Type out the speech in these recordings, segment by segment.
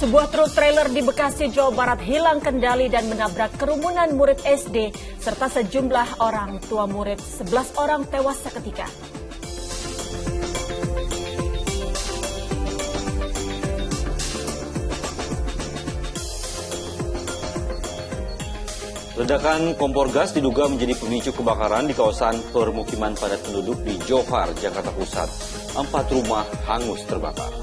Sebuah truk trailer di Bekasi, Jawa Barat hilang kendali dan menabrak kerumunan murid SD serta sejumlah orang tua murid. 11 orang tewas seketika. Ledakan kompor gas diduga menjadi pemicu kebakaran di kawasan permukiman padat penduduk di Johar, Jakarta Pusat. 4 rumah hangus terbakar.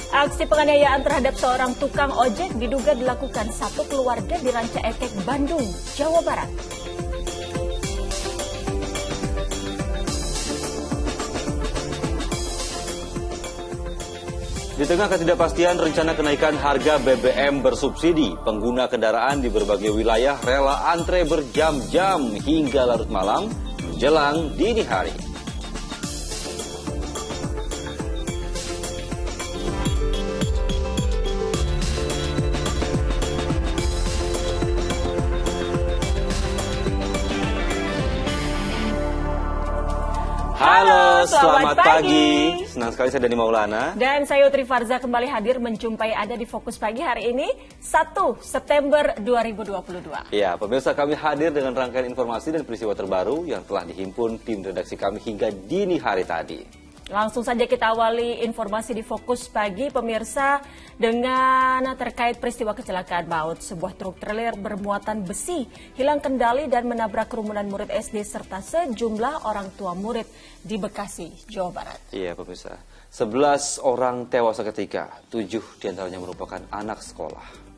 Aksi penganiayaan terhadap seorang tukang ojek diduga dilakukan satu keluarga di Ranca Ekek, Bandung, Jawa Barat. Di tengah ketidakpastian rencana kenaikan harga BBM bersubsidi, pengguna kendaraan di berbagai wilayah rela antre berjam-jam hingga larut malam menjelang dini hari. Halo, selamat pagi. Senang sekali saya Dani Maulana. Dan saya Utri Farza kembali hadir menjumpai Anda di Fokus Pagi hari ini, 1 September 2022. Ya, pemirsa, kami hadir dengan rangkaian informasi dan peristiwa terbaru yang telah dihimpun tim redaksi kami hingga dini hari tadi. Langsung saja kita awali informasi di Fokus Pagi, pemirsa, dengan terkait peristiwa kecelakaan maut. Sebuah truk trailer bermuatan besi hilang kendali dan menabrak kerumunan murid SD serta sejumlah orang tua murid di Bekasi, Jawa Barat. Iya, pemirsa. 11 orang tewas seketika, 7 diantaranya merupakan anak sekolah.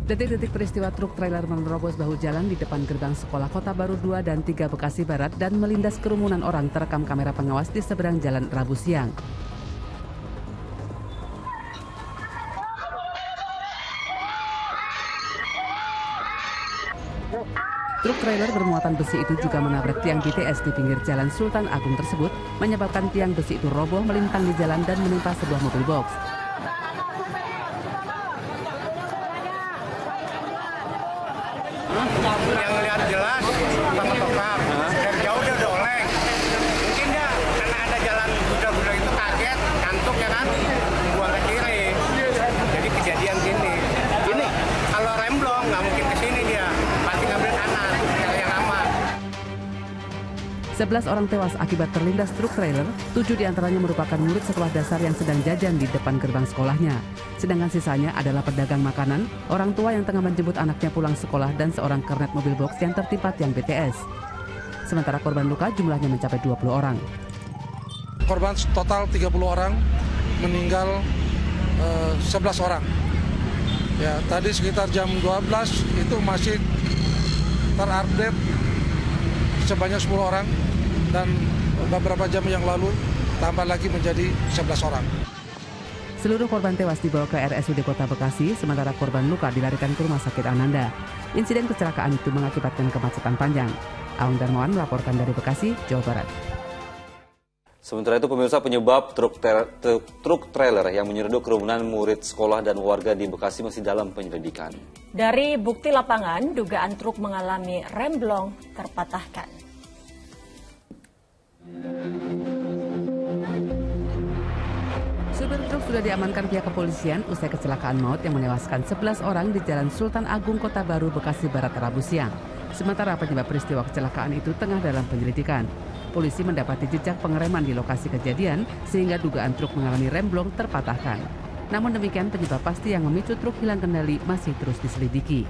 Detik-detik peristiwa truk trailer menerobos bahu jalan di depan gerbang sekolah Kota Baru 2 dan 3 Bekasi Barat dan melindas kerumunan orang terekam kamera pengawas di seberang jalan Rabu siang. Truk trailer bermuatan besi itu juga menabrak tiang BTS di pinggir jalan Sultan Agung tersebut, menyebabkan tiang besi itu roboh melintang di jalan dan menimpa sebuah mobil box. Yang lihat jelas tokar dari jauh dia udah oleng, mungkin dia karena ada jalan buda-buda itu kaget kantuk ya kan, buang ke kiri, jadi kejadian gini. Ini kalau remblong nggak mungkin ke sini, dia pasti ngambil kanan yang aman. 11 orang tewas akibat terlindas truk trailer, 7 diantaranya merupakan murid sekolah dasar yang sedang jajan di depan gerbang sekolahnya. Sedangkan sisanya adalah pedagang makanan, orang tua yang tengah menjemput anaknya pulang sekolah, dan seorang kernet mobil box yang tertimpa tiang BTS. Sementara korban luka jumlahnya mencapai 20 orang. Korban total 30 orang, meninggal 11 orang. Ya, tadi sekitar jam 12 itu masih terupdate sebanyak 10 orang, dan beberapa jam yang lalu tambah lagi menjadi 11 orang. Seluruh korban tewas dibawa ke RSUD Kota Bekasi, sementara korban luka dilarikan ke Rumah Sakit Ananda. Insiden kecelakaan itu mengakibatkan kemacetan panjang. Aung Darmawan melaporkan dari Bekasi, Jawa Barat. Sementara itu, pemirsa, penyebab truk trailer yang menyeruduk kerumunan murid sekolah dan warga di Bekasi masih dalam penyelidikan. Dari bukti lapangan, dugaan truk mengalami remblong terpatahkan. Supir truk sudah diamankan pihak kepolisian usai kecelakaan maut yang menewaskan 11 orang di Jalan Sultan Agung, Kota Baru, Bekasi Barat, Rabu siang. Sementara penyebab peristiwa kecelakaan itu tengah dalam penyelidikan. Polisi mendapati jejak pengereman di lokasi kejadian sehingga dugaan truk mengalami remblong terpatahkan. Namun demikian, penyebab pasti yang memicu truk hilang kendali masih terus diselidiki.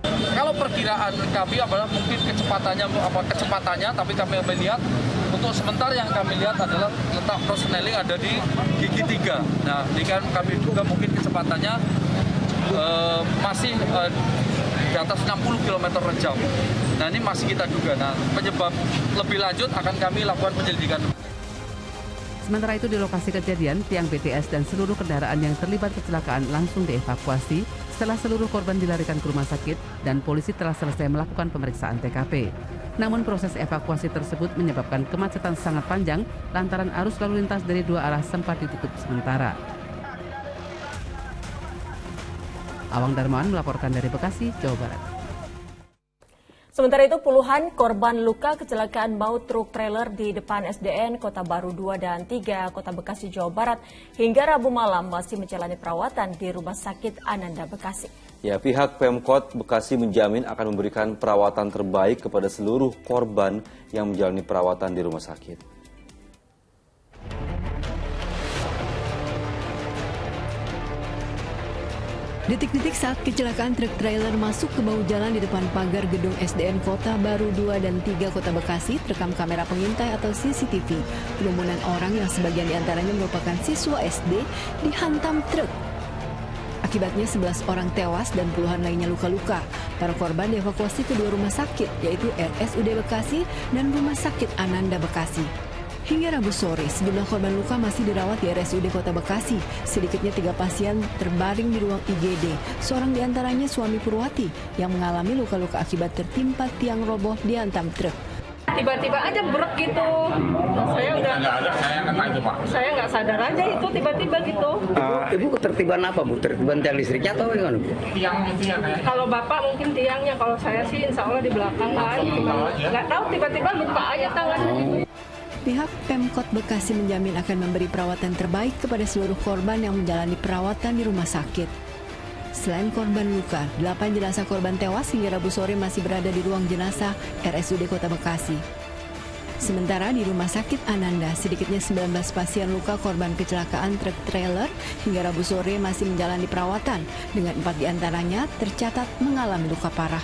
Kalau perkiraan kami adalah mungkin kecepatannya, tapi kami melihat untuk sementara yang kami lihat adalah letak persneling ada di gigi 3. Nah, ini kan kami juga mungkin kecepatannya masih di atas 60 km per jam. Nah, ini masih kita duga. Nah, penyebab lebih lanjut akan kami lakukan penyelidikan. Sementara itu di lokasi kejadian, tiang BTS dan seluruh kendaraan yang terlibat kecelakaan langsung dievakuasi setelah seluruh korban dilarikan ke rumah sakit dan polisi telah selesai melakukan pemeriksaan TKP. Namun proses evakuasi tersebut menyebabkan kemacetan sangat panjang lantaran arus lalu lintas dari dua arah sempat ditutup sementara. Awang Darmawan melaporkan dari Bekasi, Jawa Barat. Sementara itu puluhan korban luka kecelakaan maut truk trailer di depan SDN Kota Baru 2 dan 3 Kota Bekasi, Jawa Barat hingga Rabu malam masih menjalani perawatan di Rumah Sakit Ananda Bekasi. Ya, pihak Pemkot Bekasi menjamin akan memberikan perawatan terbaik kepada seluruh korban yang menjalani perawatan di rumah sakit. Detik-detik saat kecelakaan truk trailer masuk ke bahu jalan di depan pagar gedung SDN Kota Baru 2 dan 3 Kota Bekasi terekam kamera pengintai atau CCTV. Kerumunan orang yang sebagian diantaranya merupakan siswa SD dihantam truk. Akibatnya 11 orang tewas dan puluhan lainnya luka-luka. Para korban dievakuasi ke dua rumah sakit, yaitu RSUD Bekasi dan Rumah Sakit Ananda Bekasi. Hingga Rabu sore, sejumlah korban luka masih dirawat di RSUD Kota Bekasi. Sedikitnya 3 pasien terbaring di ruang IGD. Seorang diantaranya suami Purwati yang mengalami luka-luka akibat tertimpa tiang roboh dihantam truk. Tiba-tiba aja brek gitu. Saya nggak sadar aja itu tiba-tiba gitu. Ibu ketertiban apa, Bu? Tertiban tiang listriknya atau gimana, Bu? Kalau bapak mungkin tiangnya, kalau saya sih insya Allah di belakang kan. Nggak tahu tiba-tiba lupa aja tangannya. Pihak Pemkot Bekasi menjamin akan memberi perawatan terbaik kepada seluruh korban yang menjalani perawatan di rumah sakit. Selain korban luka, 8 jenazah korban tewas hingga Rabu sore masih berada di ruang jenazah RSUD Kota Bekasi. Sementara di Rumah Sakit Ananda, sedikitnya 19 pasien luka korban kecelakaan truk trailer hingga Rabu sore masih menjalani perawatan, dengan 4 diantaranya tercatat mengalami luka parah.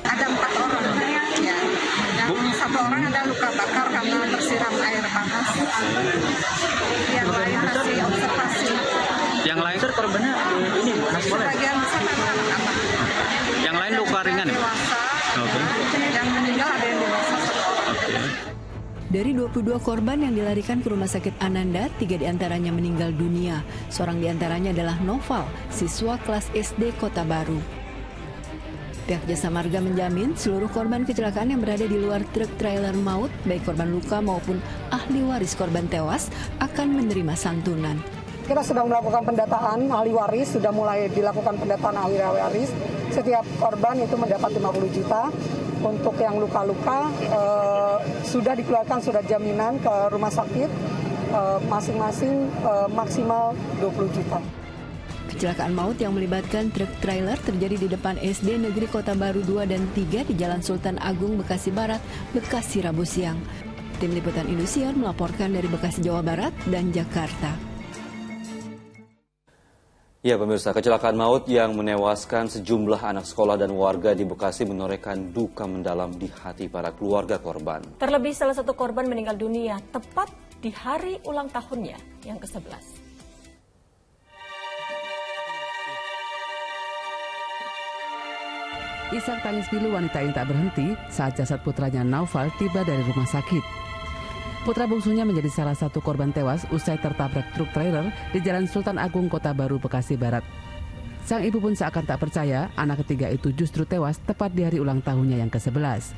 Ada 4 orang ya. Dan 1 orang ada luka bakar karena tersiram air panas. Yang lain masih observasi. Yang lain korbannya ini sebagian besar karena anak-anak. Yang lain luka ringan ya? Yang meninggal ada yang dewasa. Dari 22 korban yang dilarikan ke Rumah Sakit Ananda, 3 diantaranya meninggal dunia. Seorang diantaranya adalah Noval, siswa kelas SD Kota Baru. Pihak Jasa Marga menjamin seluruh korban kecelakaan yang berada di luar truk trailer maut, baik korban luka maupun ahli waris korban tewas, akan menerima santunan. Kita sedang melakukan pendataan ahli waris, sudah mulai dilakukan pendataan ahli waris. Setiap korban itu mendapat 50 juta. Untuk yang luka-luka sudah dikeluarkan surat jaminan ke rumah sakit, masing-masing maksimal 20 juta. Kecelakaan maut yang melibatkan truk trailer terjadi di depan SD Negeri Kota Baru 2 dan 3 di Jalan Sultan Agung, Bekasi Barat, Bekasi Rabu siang. Tim Liputan Indosiar melaporkan dari Bekasi, Jawa Barat dan Jakarta. Ya pemirsa, kecelakaan maut yang menewaskan sejumlah anak sekolah dan warga di Bekasi menorehkan duka mendalam di hati para keluarga korban. Terlebih salah satu korban meninggal dunia tepat di hari ulang tahunnya yang ke-11. Isak tangis pilu wanita ini tak berhenti saat jasad putranya Naufal tiba dari rumah sakit. Putra bungsunya menjadi salah satu korban tewas usai tertabrak truk trailer di Jalan Sultan Agung, Kota Baru, Bekasi Barat. Sang ibu pun seakan tak percaya anak ketiga itu justru tewas tepat di hari ulang tahunnya yang ke-11.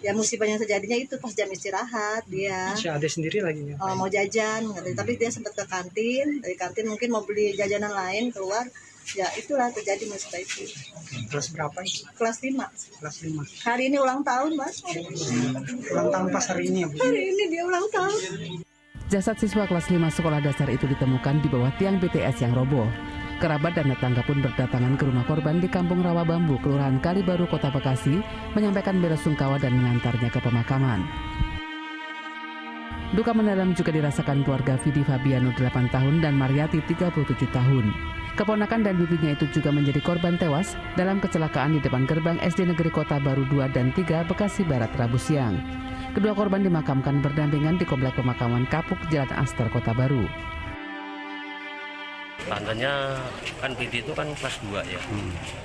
Ya musibah yang terjadinya itu pas jam istirahat dia. Ada sendiri lagi ya? Mau jajan, tapi dia sempat ke kantin. Dari kantin mungkin mau beli jajanan lain keluar. Ya itulah terjadi musibah itu. Kelas berapa? Kelas 5. Kelas 5. Hari ini ulang tahun, Mas. Ulang tahun pas hari ini ya, Bu? Hari ini dia ulang tahun. Jasad siswa kelas 5 sekolah dasar itu ditemukan di bawah tiang BTS yang roboh. Kerabat dan tetangga pun berdatangan ke rumah korban di Kampung Rawa Bambu, Kelurahan Kalibaru, Kota Bekasi, menyampaikan bela sungkawa dan mengantarnya ke pemakaman. Duka mendalam juga dirasakan keluarga Vidi Fabiano 8 tahun dan Mariati 37 tahun. Keponakan dan bibinya itu juga menjadi korban tewas dalam kecelakaan di depan gerbang SD Negeri Kota Baru 2 dan 3 Bekasi Barat Rabu siang. Kedua korban dimakamkan berdampingan di Komplek Pemakaman Kapuk Jalan Aster, Kota Baru. Tandanya kan PD itu kan kelas 2 ya,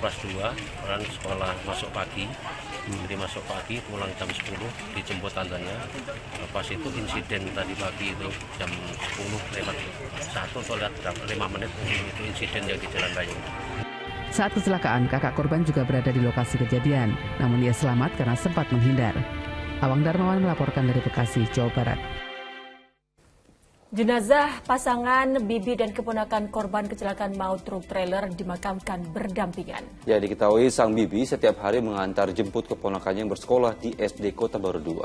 kelas 2 orang sekolah masuk pagi, jadi masuk pagi pulang jam 10 dijemput tandanya. Pas itu insiden tadi pagi itu jam 10 lewat 1 atau lewat 5 menit itu insiden yang di Jalan Raya. Saat kecelakaan, kakak korban juga berada di lokasi kejadian, namun ia selamat karena sempat menghindar. Awang Darmawan melaporkan dari Bekasi, Jawa Barat. Jenazah pasangan bibi dan keponakan korban kecelakaan maut truk trailer dimakamkan berdampingan. Ya, diketahui sang bibi setiap hari mengantar jemput keponakannya yang bersekolah di SD Kota Baru 2.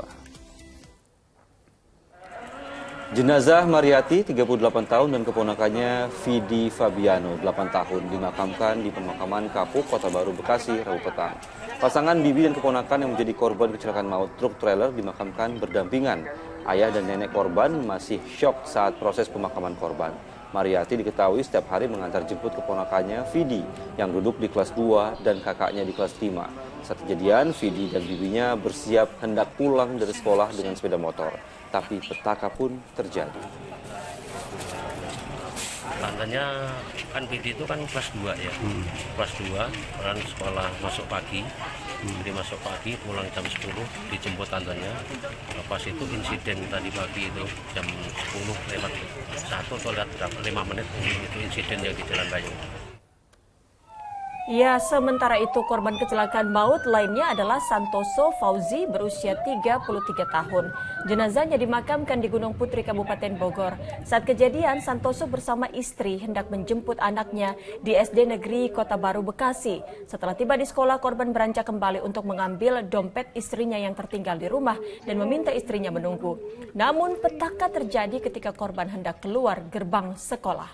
Jenazah Mariati, 38 tahun, dan keponakannya Vidi Fabiano, 8 tahun, dimakamkan di pemakaman Kapuk, Kota Baru, Bekasi, Rabu petang. Pasangan bibi dan keponakan yang menjadi korban kecelakaan maut truk trailer dimakamkan berdampingan. Ayah dan nenek korban masih syok saat proses pemakaman korban. Mariati diketahui setiap hari mengantar jemput keponakannya Vidi yang duduk di kelas 2 dan kakaknya di kelas 5. Saat kejadian, Vidi dan bibinya bersiap hendak pulang dari sekolah dengan sepeda motor. Tapi petaka pun terjadi. Tandanya kan PD itu kan kelas 2 ya, kelas 2 orang sekolah masuk pagi, jadi masuk pagi pulang jam 10 dijemput tandanya. Pas itu insiden tadi pagi itu jam 10 lewat 1 atau lewat 5 menit itu insiden yang di Jalan Raya. Ya, sementara itu korban kecelakaan maut lainnya adalah Santoso Fauzi berusia 33 tahun. Jenazahnya dimakamkan di Gunung Putri, Kabupaten Bogor. Saat kejadian, Santoso bersama istri hendak menjemput anaknya di SD Negeri Kota Baru, Bekasi. Setelah tiba di sekolah, korban beranjak kembali untuk mengambil dompet istrinya yang tertinggal di rumah dan meminta istrinya menunggu. Namun petaka terjadi ketika korban hendak keluar gerbang sekolah.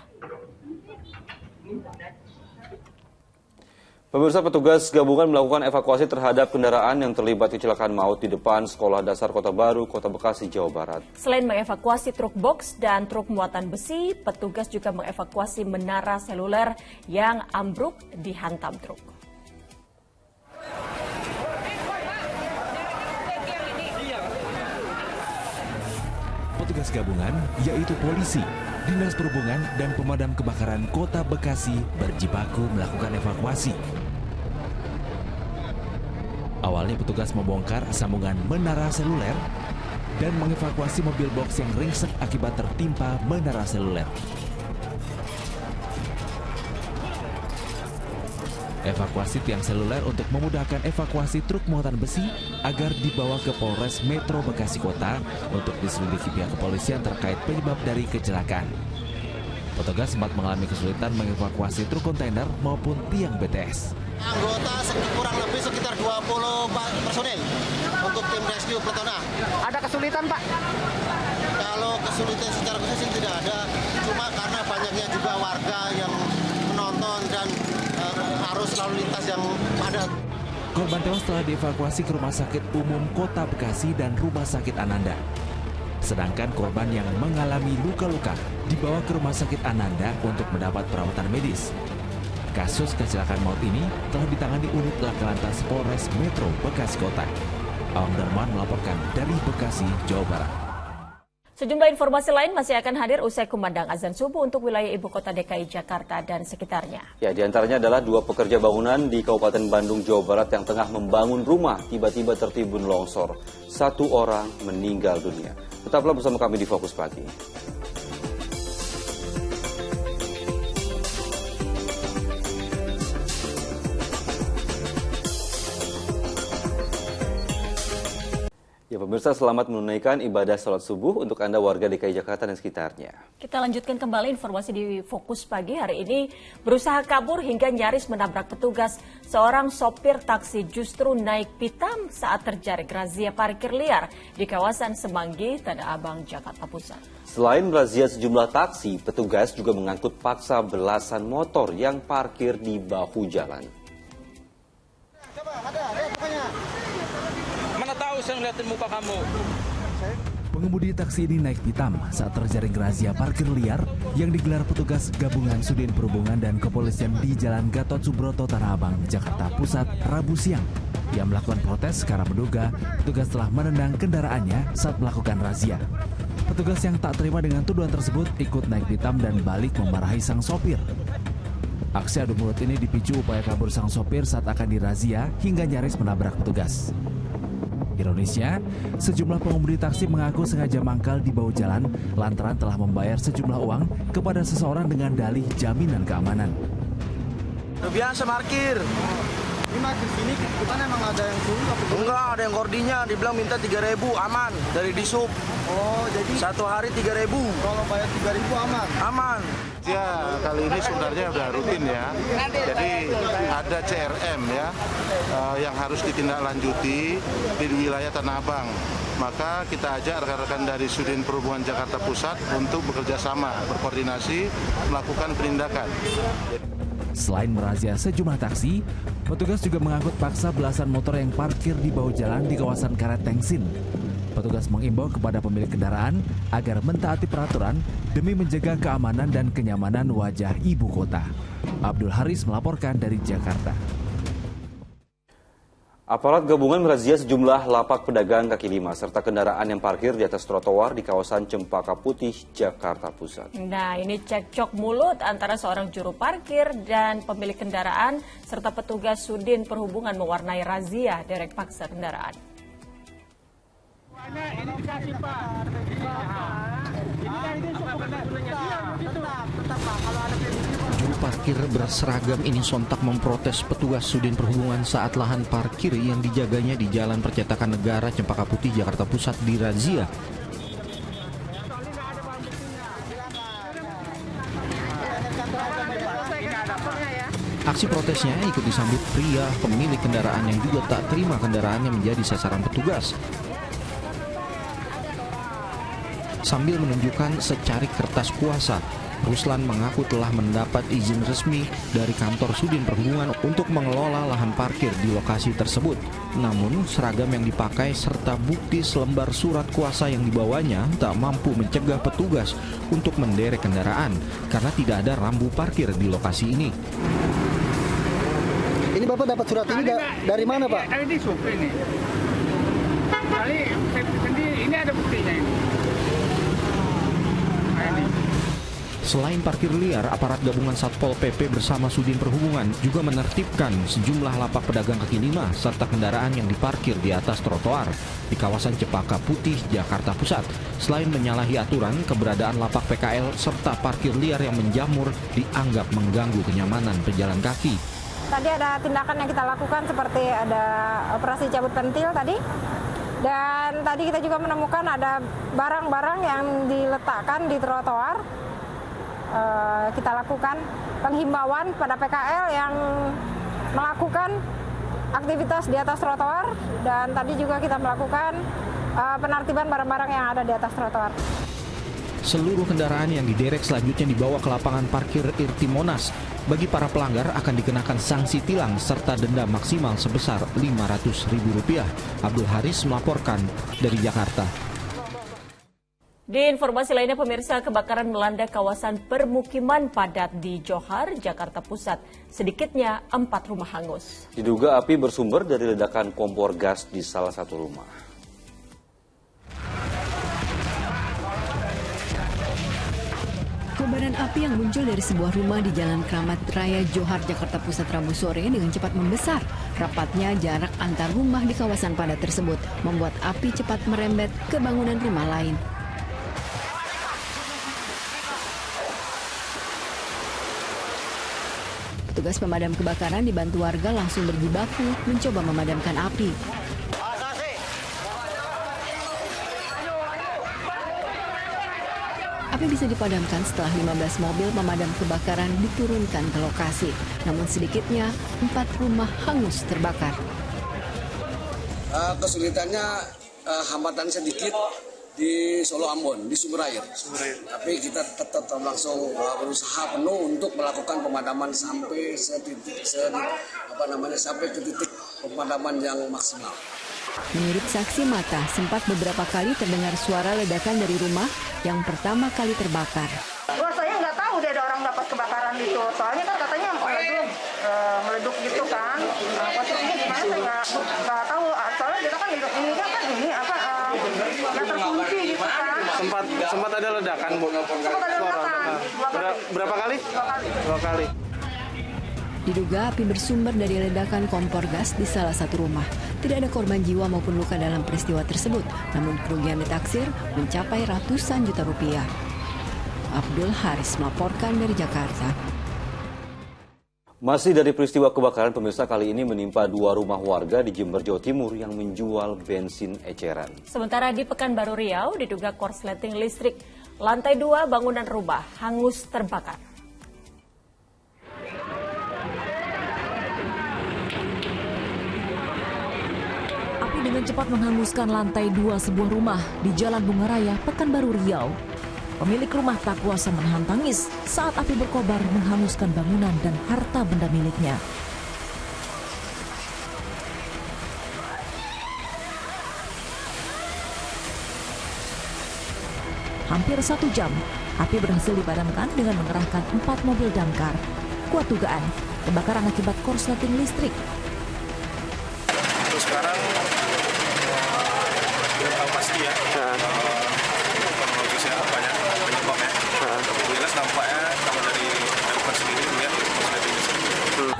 Pemirsa, petugas gabungan melakukan evakuasi terhadap kendaraan yang terlibat kecelakaan maut di depan Sekolah Dasar Kota Baru, Kota Bekasi, Jawa Barat. Selain mengevakuasi truk box dan truk muatan besi, petugas juga mengevakuasi menara seluler yang ambruk dihantam truk. Petugas gabungan, yaitu polisi, Dinas Perhubungan, dan Pemadam Kebakaran Kota Bekasi berjibaku melakukan evakuasi. Awalnya petugas membongkar sambungan menara seluler dan mengevakuasi mobil box yang ringsek akibat tertimpa menara seluler. Evakuasi tiang seluler untuk memudahkan evakuasi truk muatan besi agar dibawa ke Polres Metro Bekasi Kota untuk diselidiki pihak kepolisian terkait penyebab dari kecelakaan. Petugas sempat mengalami kesulitan mengevakuasi truk kontainer maupun tiang BTS. Anggota kurang lebih sekitar 20 personil untuk tim rescue Pletona. Ada kesulitan, Pak? Kalau kesulitan secara khusus tidak ada, cuma karena banyaknya juga warga yang menonton dan arus lalu lintas yang padat. Korban tewas telah dievakuasi ke Rumah Sakit Umum Kota Bekasi dan Rumah Sakit Ananda. Sedangkan korban yang mengalami luka-luka dibawa ke Rumah Sakit Ananda untuk mendapat perawatan medis. Kasus kecelakaan maut ini telah ditangani unit Laka Lantas Polres Metro Bekasi Kota. Awang Darmawan melaporkan dari Bekasi, Jawa Barat. Sejumlah informasi lain masih akan hadir usai kumandang azan subuh untuk wilayah ibu kota DKI Jakarta dan sekitarnya. Ya, diantaranya adalah 2 pekerja bangunan di Kabupaten Bandung, Jawa Barat yang tengah membangun rumah tiba-tiba tertimbun longsor. 1 orang meninggal dunia. Tetaplah bersama kami di Fokus Pagi. Ya, pemirsa, selamat menunaikan ibadah sholat subuh untuk Anda warga DKI Jakarta dan sekitarnya. Kita lanjutkan kembali informasi di Fokus Pagi hari ini. Berusaha kabur hingga nyaris menabrak petugas, seorang sopir taksi justru naik pitam saat terjaring razia parkir liar di kawasan Semanggi, Tanah Abang, Jakarta Pusat. Selain merazia sejumlah taksi, petugas juga mengangkut paksa belasan motor yang parkir di bahu jalan. Mana tahu saya ngeliatin muka kamu. Pengemudi taksi ini naik pitam saat terjaring razia parkir liar yang digelar petugas gabungan Sudin Perhubungan dan Kepolisian di Jalan Gatot Subroto, Tanah Abang, Jakarta Pusat, Rabu siang. Ia melakukan protes karena menduga petugas telah menendang kendaraannya saat melakukan razia. Petugas yang tak terima dengan tuduhan tersebut ikut naik pitam dan balik memarahi sang sopir. Aksi adu mulut ini dipicu upaya kabur sang sopir saat akan dirazia hingga nyaris menabrak petugas. Ironisnya, sejumlah pengemudi taksi mengaku sengaja mangkal di bahu jalan lantaran telah membayar sejumlah uang kepada seseorang dengan dalih jaminan keamanan. Biasa parkir. Ini parkir sini bukan emang ada yang suruh apa? Enggak, ada yang koordinya. Dibilang minta 3.000 aman dari Disub. Oh, jadi satu hari 3.000. Kalau bayar 3.000 aman? Aman. Ya, kali ini sebenarnya udah rutin ya. Jadi ada CRM ya yang harus ditindaklanjuti di wilayah Tanah Abang. Maka kita ajak rekan-rekan dari Sudin Perhubungan Jakarta Pusat untuk bekerja sama, berkoordinasi, melakukan penindakan. Selain merazia sejumlah taksi, petugas juga mengangkut paksa belasan motor yang parkir di bahu jalan di kawasan Karet Tengsin. Petugas mengimbau kepada pemilik kendaraan agar mentaati peraturan demi menjaga keamanan dan kenyamanan wajah ibu kota. Abdul Haris melaporkan dari Jakarta. Aparat gabungan merazia sejumlah lapak pedagang kaki lima serta kendaraan yang parkir di atas trotoar di kawasan Cempaka Putih, Jakarta Pusat. Nah, ini cekcok mulut antara seorang juru parkir dan pemilik kendaraan serta petugas Sudin Perhubungan mewarnai razia derek paksa kendaraan. Ini dikasih Pak. Juru parkir berseragam ini sontak memprotes petugas Sudin Perhubungan saat lahan parkir yang dijaganya di Jalan Percetakan Negara Cempaka Putih, Jakarta Pusat dirazia. Aksi protesnya ikut disambut pria pemilik kendaraan yang juga tak terima kendaraannya menjadi sasaran petugas. Sambil menunjukkan secarik kertas kuasa, Ruslan mengaku telah mendapat izin resmi dari kantor Sudin Perhubungan untuk mengelola lahan parkir di lokasi tersebut. Namun, seragam yang dipakai serta bukti selembar surat kuasa yang dibawanya tak mampu mencegah petugas untuk menderek kendaraan karena tidak ada rambu parkir di lokasi ini. Ini Bapak dapat surat ini dari mana, Pak? Dari Disub ini. Kali sendiri ini ada buktinya ini. Selain parkir liar, aparat gabungan Satpol PP bersama Sudin Perhubungan juga menertibkan sejumlah lapak pedagang kaki lima serta kendaraan yang diparkir di atas trotoar di kawasan Cempaka Putih, Jakarta Pusat. Selain menyalahi aturan, keberadaan lapak PKL serta parkir liar yang menjamur dianggap mengganggu kenyamanan pejalan kaki. Tadi ada tindakan yang kita lakukan seperti ada operasi cabut pentil tadi. Dan tadi kita juga menemukan ada barang-barang yang diletakkan di trotoar. Kita lakukan penghimbauan pada PKL yang melakukan aktivitas di atas trotoar dan tadi juga kita melakukan penertiban barang-barang yang ada di atas trotoar. Seluruh kendaraan yang diderek selanjutnya dibawa ke lapangan parkir Irti Monas. Bagi para pelanggar akan dikenakan sanksi tilang serta denda maksimal sebesar Rp500.000. Abdul Haris melaporkan dari Jakarta. Di informasi lainnya, pemirsa, kebakaran melanda kawasan permukiman padat di Johar, Jakarta Pusat. Sedikitnya 4 rumah hangus. Diduga api bersumber dari ledakan kompor gas di salah satu rumah. Kobaran api yang muncul dari sebuah rumah di Jalan Kramat Raya, Johar, Jakarta Pusat Rabu sore dengan cepat membesar. Rapatnya jarak antar rumah di kawasan padat tersebut membuat api cepat merembet ke bangunan rumah lain. Petugas pemadam kebakaran dibantu warga langsung berjibaku mencoba memadamkan api. Api bisa dipadamkan setelah 15 mobil pemadam kebakaran diturunkan ke lokasi. Namun sedikitnya 4 rumah hangus terbakar. Kesulitannya hambatan sedikit di Solo Ambon, di sumber air. Tapi kita tetap langsung berusaha penuh untuk melakukan pemadaman sampai sampai ke titik pemadaman yang maksimal. Menurut saksi mata, sempat beberapa kali terdengar suara ledakan dari rumah yang pertama kali terbakar. Wah, saya nggak tahu dia ada orang dapat kebakaran itu. Soalnya kan katanya meleduk gitu kan. Posisinya gimana saya nggak tahu. Soalnya kita kan ini kan yang terkunci gitu kan. Sempat ada ledakan, Bu. Berapa kali? 2 kali. Diduga api bersumber dari ledakan kompor gas di salah satu rumah. Tidak ada korban jiwa maupun luka dalam peristiwa tersebut, namun kerugian ditaksir mencapai ratusan juta rupiah. Abdul Haris melaporkan dari Jakarta. Masih dari peristiwa kebakaran, pemirsa, kali ini menimpa 2 rumah warga di Jember, Jawa Timur yang menjual bensin eceran. Sementara di Pekanbaru Riau, diduga korsleting listrik lantai 2 bangunan rumah hangus terbakar. Api dengan cepat menghanguskan lantai 2 sebuah rumah di Jalan Bungaraya, Pekanbaru Riau. Pemilik rumah tak kuasa menahan tangis saat api berkobar menghanguskan bangunan dan harta benda miliknya. Hampir 1 jam, api berhasil dipadamkan dengan mengerahkan 4 mobil damkar. Kuat dugaan, kebakaran akibat korsleting listrik. Terus sekarang belum tahu pasti ya. Kronologisnya apanya, penyebabnya. Jelas nampaknya kalau dari damkar sendiri melihat korsleting listrik.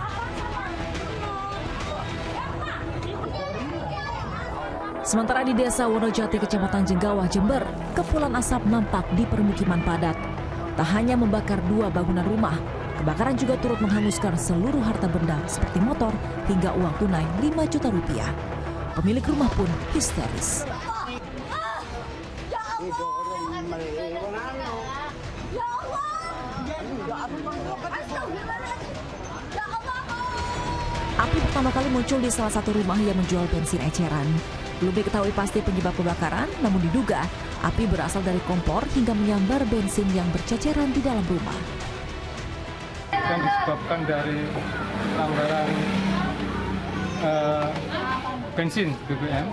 Sementara di Desa Wonojati, Kecamatan Jenggawah, Jember, kepulan asap nampak di permukiman padat. Tak hanya membakar 2 bangunan rumah, kebakaran juga turut menghanguskan seluruh harta benda seperti motor hingga uang tunai 5 juta rupiah. Pemilik rumah pun histeris. Api pertama kali muncul di salah satu rumah yang menjual bensin eceran. Belum diketahui pasti penyebab kebakaran, namun diduga api berasal dari kompor hingga menyambar bensin yang berceceran di dalam rumah. Yang disebabkan dari pelanggaran bensin BBM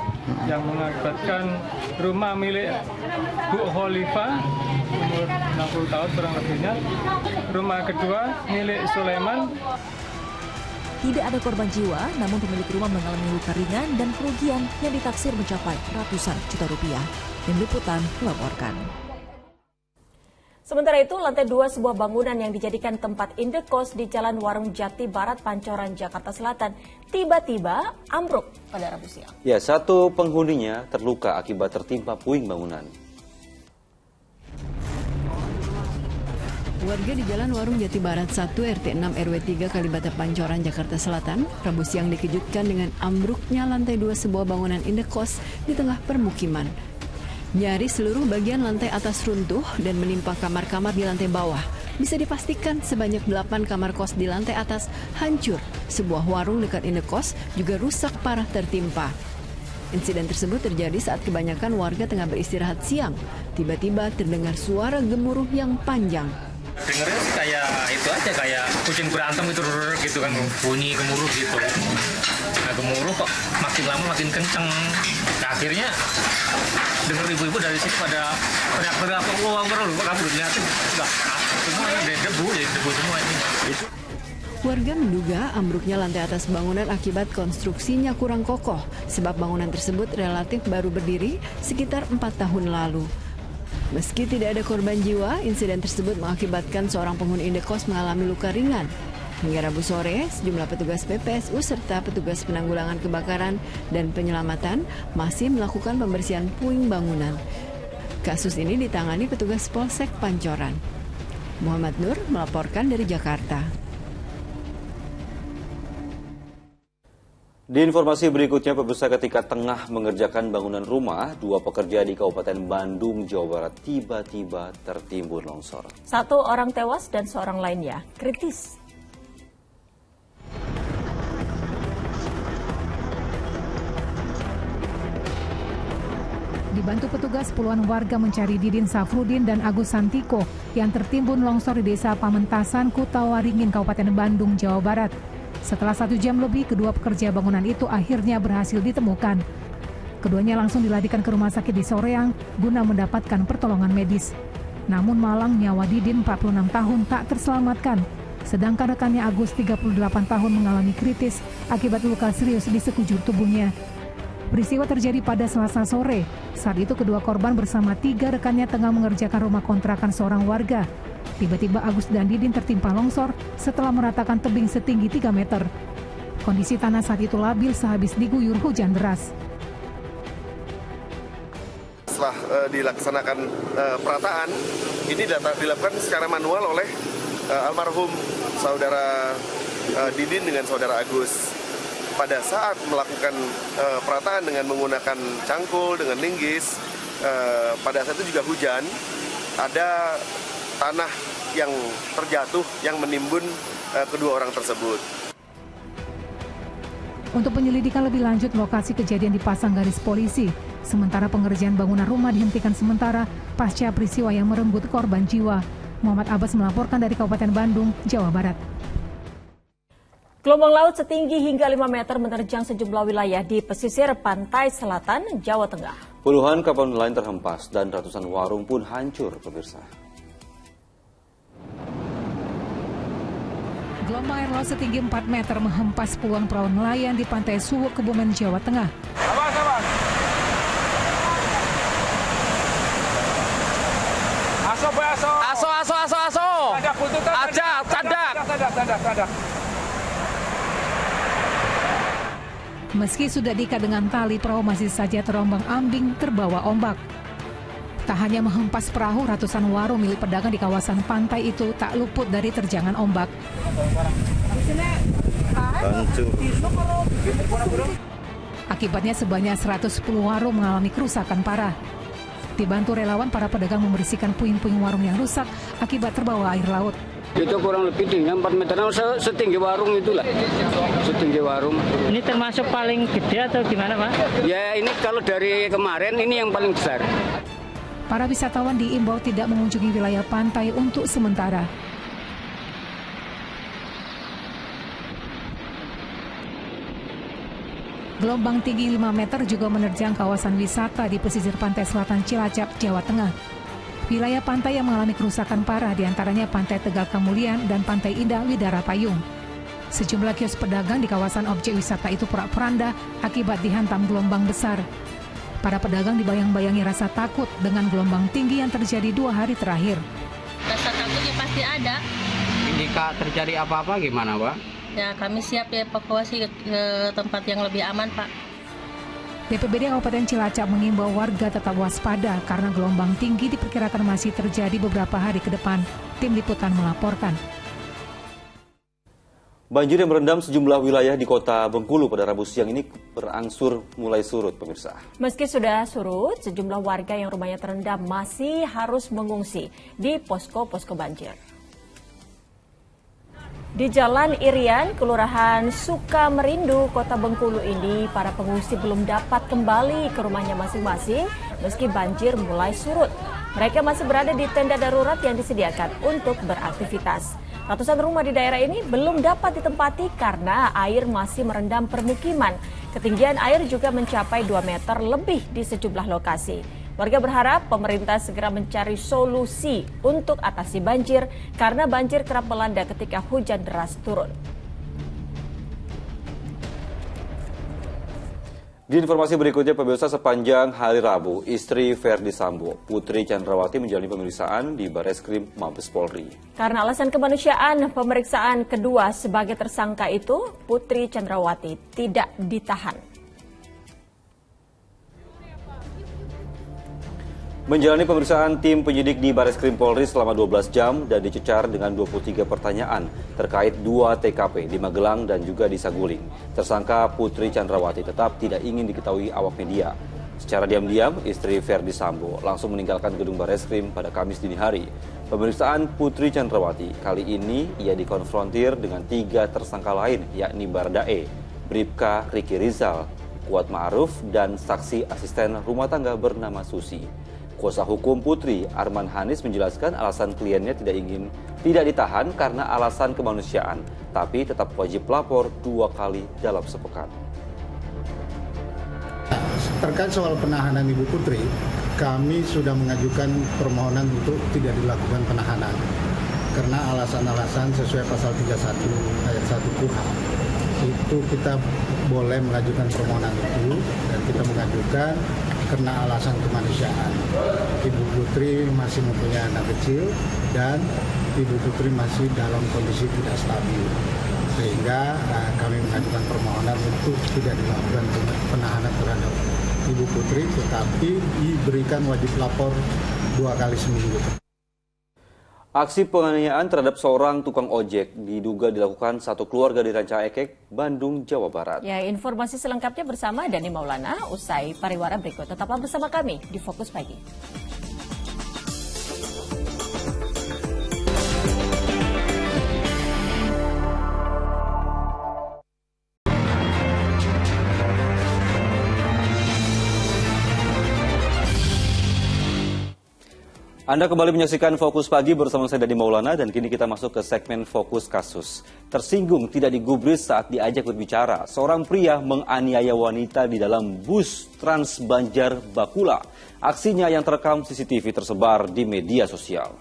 yang mengakibatkan rumah milik Bu Holifa umur 60 tahun kurang lebihnya. Rumah kedua milik Sulaiman. Tidak ada korban jiwa, namun pemilik rumah mengalami luka ringan dan kerugian yang ditaksir mencapai ratusan juta rupiah. Tim Liputan melaporkan. Sementara itu, lantai 2 sebuah bangunan yang dijadikan tempat indekos di Jalan Warung Jati Barat, Pancoran, Jakarta Selatan, tiba-tiba ambruk pada Rabu siang. Ya, 1 penghuninya terluka akibat tertimpa puing bangunan. Warga di Jalan Warung Jati Barat 1 RT 6 RW 3 Kalibata Pancoran, Jakarta Selatan, Rabu siang dikejutkan dengan ambruknya lantai 2 sebuah bangunan indekos di tengah permukiman. Nyaris seluruh bagian lantai atas runtuh dan menimpa kamar-kamar di lantai bawah. Bisa dipastikan sebanyak 8 kamar kos di lantai atas hancur. Sebuah warung dekat indekos juga rusak parah tertimpa. Insiden tersebut terjadi saat kebanyakan warga tengah beristirahat siang. Tiba-tiba terdengar suara gemuruh yang panjang. Dengarnya sih kayak itu aja, kayak kucing berantem gitu kan, bunyi gemuruh gitu. Nah, gemuruh kok makin lama makin kenceng. Nah, akhirnya dengar ibu-ibu dari situ pada teriak-teriak, wah kamu lihatin enggak, semua debu semua ini. Warga menduga ambruknya lantai atas bangunan akibat konstruksinya kurang kokoh, sebab bangunan tersebut relatif baru berdiri sekitar 4 tahun lalu. Meski tidak ada korban jiwa, insiden tersebut mengakibatkan seorang penghuni indekos mengalami luka ringan. Hingga Rabu sore, sejumlah petugas PPSU serta petugas penanggulangan kebakaran dan penyelamatan masih melakukan pembersihan puing bangunan. Kasus ini ditangani petugas Polsek Pancoran. Muhammad Nur melaporkan dari Jakarta. Di informasi berikutnya, pemirsa, ketika tengah mengerjakan bangunan rumah, 2 pekerja di Kabupaten Bandung, Jawa Barat tiba-tiba tertimbun longsor. 1 orang tewas dan 1 lainnya kritis. Dibantu petugas, puluhan warga mencari Didin Safrudin dan Agus Santiko yang tertimbun longsor di Desa Pamentasan, Kutawaringin, Kabupaten Bandung, Jawa Barat. Setelah 1 jam lebih, kedua pekerja bangunan itu akhirnya berhasil ditemukan. Keduanya langsung dilarikan ke rumah sakit di Soreang guna mendapatkan pertolongan medis. Namun malang nyawa Didin 46 tahun tak terselamatkan. Sedangkan rekannya Agus 38 tahun mengalami kritis akibat luka serius di sekujur tubuhnya. Peristiwa terjadi pada Selasa sore. Saat itu kedua korban bersama 3 rekannya tengah mengerjakan rumah kontrakan seorang warga. Tiba-tiba Agus dan Didin tertimpa longsor setelah meratakan tebing setinggi 3 meter. Kondisi tanah saat itu labil sehabis diguyur hujan deras. Setelah dilaksanakan perataan, ini dilakukan secara manual oleh almarhum saudara Didin dengan saudara Agus. Pada saat melakukan perataan dengan menggunakan cangkul, dengan linggis, pada saat itu juga hujan, ada tanah yang terjatuh yang menimbun kedua orang tersebut. Untuk penyelidikan lebih lanjut, lokasi kejadian dipasang garis polisi. Sementara pengerjaan bangunan rumah dihentikan sementara pasca peristiwa yang merenggut korban jiwa. Muhammad Abbas melaporkan dari Kabupaten Bandung, Jawa Barat. Gelombang laut setinggi hingga 5 meter menerjang sejumlah wilayah di pesisir pantai selatan Jawa Tengah. Puluhan kapal nelayan terhempas dan ratusan warung pun hancur, pemirsa. Gelombang air laut setinggi 4 meter menghempas puluhan perahu nelayan di pantai Suwuk, Kebumen, Jawa Tengah. Aso. Ada. Meski sudah diikat dengan tali, perahu masih saja terombang-ambing terbawa ombak. Tak hanya menghempas perahu, ratusan warung milik pedagang di kawasan pantai itu tak luput dari terjangan ombak. Akibatnya sebanyak 110 warung mengalami kerusakan parah. Dibantu relawan, para pedagang membersihkan puing-puing warung yang rusak akibat terbawa air laut. Itu kurang lebih tinggi 4 meter, setinggi warung itulah, setinggi warung. Ini termasuk paling gede atau gimana, Pak? Ya, ini kalau dari kemarin ini yang paling besar. Para wisatawan diimbau tidak mengunjungi wilayah pantai untuk sementara. Gelombang tinggi 5 meter juga menerjang kawasan wisata di pesisir pantai selatan Cilacap, Jawa Tengah. Wilayah pantai yang mengalami kerusakan parah diantaranya Pantai Tegal Kemulian dan Pantai Indah Widara Payung. Sejumlah kios pedagang di kawasan objek wisata itu porak-poranda akibat dihantam gelombang besar. Para pedagang dibayang-bayangi rasa takut dengan gelombang tinggi yang terjadi 2 hari terakhir. Rasa takutnya pasti ada. Jika terjadi apa-apa gimana, Pak? Ya, kami siap dievakuasi ke tempat yang lebih aman, Pak. BPBD Kabupaten Cilacap mengimbau warga tetap waspada karena gelombang tinggi diperkirakan masih terjadi beberapa hari ke depan. Tim Liputan melaporkan. Banjir yang merendam sejumlah wilayah di Kota Bengkulu pada Rabu siang ini berangsur mulai surut, pemirsa. Meski sudah surut, sejumlah warga yang rumahnya terendam masih harus mengungsi di posko-posko banjir. Di Jalan Irian, Kelurahan Sukamerindu, Kota Bengkulu ini, para pengungsi belum dapat kembali ke rumahnya masing-masing meski banjir mulai surut. Mereka masih berada di tenda darurat yang disediakan untuk beraktivitas. Ratusan rumah di daerah ini belum dapat ditempati karena air masih merendam permukiman. Ketinggian air juga mencapai 2 meter lebih di sejumlah lokasi. Warga berharap pemerintah segera mencari solusi untuk atasi banjir karena banjir kerap melanda ketika hujan deras turun. Di informasi berikutnya, pemirsa, sepanjang hari Rabu, istri Verdi Sambo, Putri Chandrawati, menjalani pemeriksaan di Bareskrim Mabes Polri. Karena alasan kemanusiaan, pemeriksaan kedua sebagai tersangka itu, Putri Chandrawati tidak ditahan. Menjalani pemeriksaan tim penyidik di Bareskrim Polri selama 12 jam dan dicecar dengan 23 pertanyaan terkait 2 TKP di Magelang dan juga di Saguling. Tersangka Putri Chandrawati tetap tidak ingin diketahui awak media. Secara diam-diam, istri Verdi Sambo langsung meninggalkan gedung Bareskrim pada Kamis dini hari. Pemeriksaan Putri Chandrawati kali ini ia dikonfrontir dengan 3 tersangka lain, yakni Baradae, Bribka Riki Rizal, Kuat Ma'ruf, dan saksi asisten rumah tangga bernama Susi. Kuasa hukum Putri, Arman Hanis, menjelaskan alasan kliennya tidak ditahan karena alasan kemanusiaan, tapi tetap wajib lapor 2 kali dalam sepekan. Terkait soal penahanan Ibu Putri, kami sudah mengajukan permohonan untuk tidak dilakukan penahanan karena alasan-alasan sesuai pasal 31 ayat 1 KUHP. itu kita boleh mengajukan permohonan itu, dan kita mengajukan karena alasan kemanusiaan. Ibu Putri masih mempunyai anak kecil dan Ibu Putri masih dalam kondisi tidak stabil, sehingga kami mengajukan permohonan untuk tidak dilakukan penahanan terhadap Ibu Putri, tetapi diberikan wajib lapor 2 kali seminggu. Aksi penganiayaan terhadap seorang tukang ojek diduga dilakukan satu keluarga di Ranca Ekek, Bandung, Jawa Barat. Ya, informasi selengkapnya bersama Dani Maulana usai pariwara berikut. Tetaplah bersama kami di Fokus Pagi. Anda kembali menyaksikan Fokus Pagi bersama saya Dani Maulana, dan kini kita masuk ke segmen Fokus Kasus. Tersinggung tidak digubris saat diajak berbicara, seorang pria menganiaya wanita di dalam bus Trans Banjar Bakula. Aksinya yang terekam CCTV tersebar di media sosial.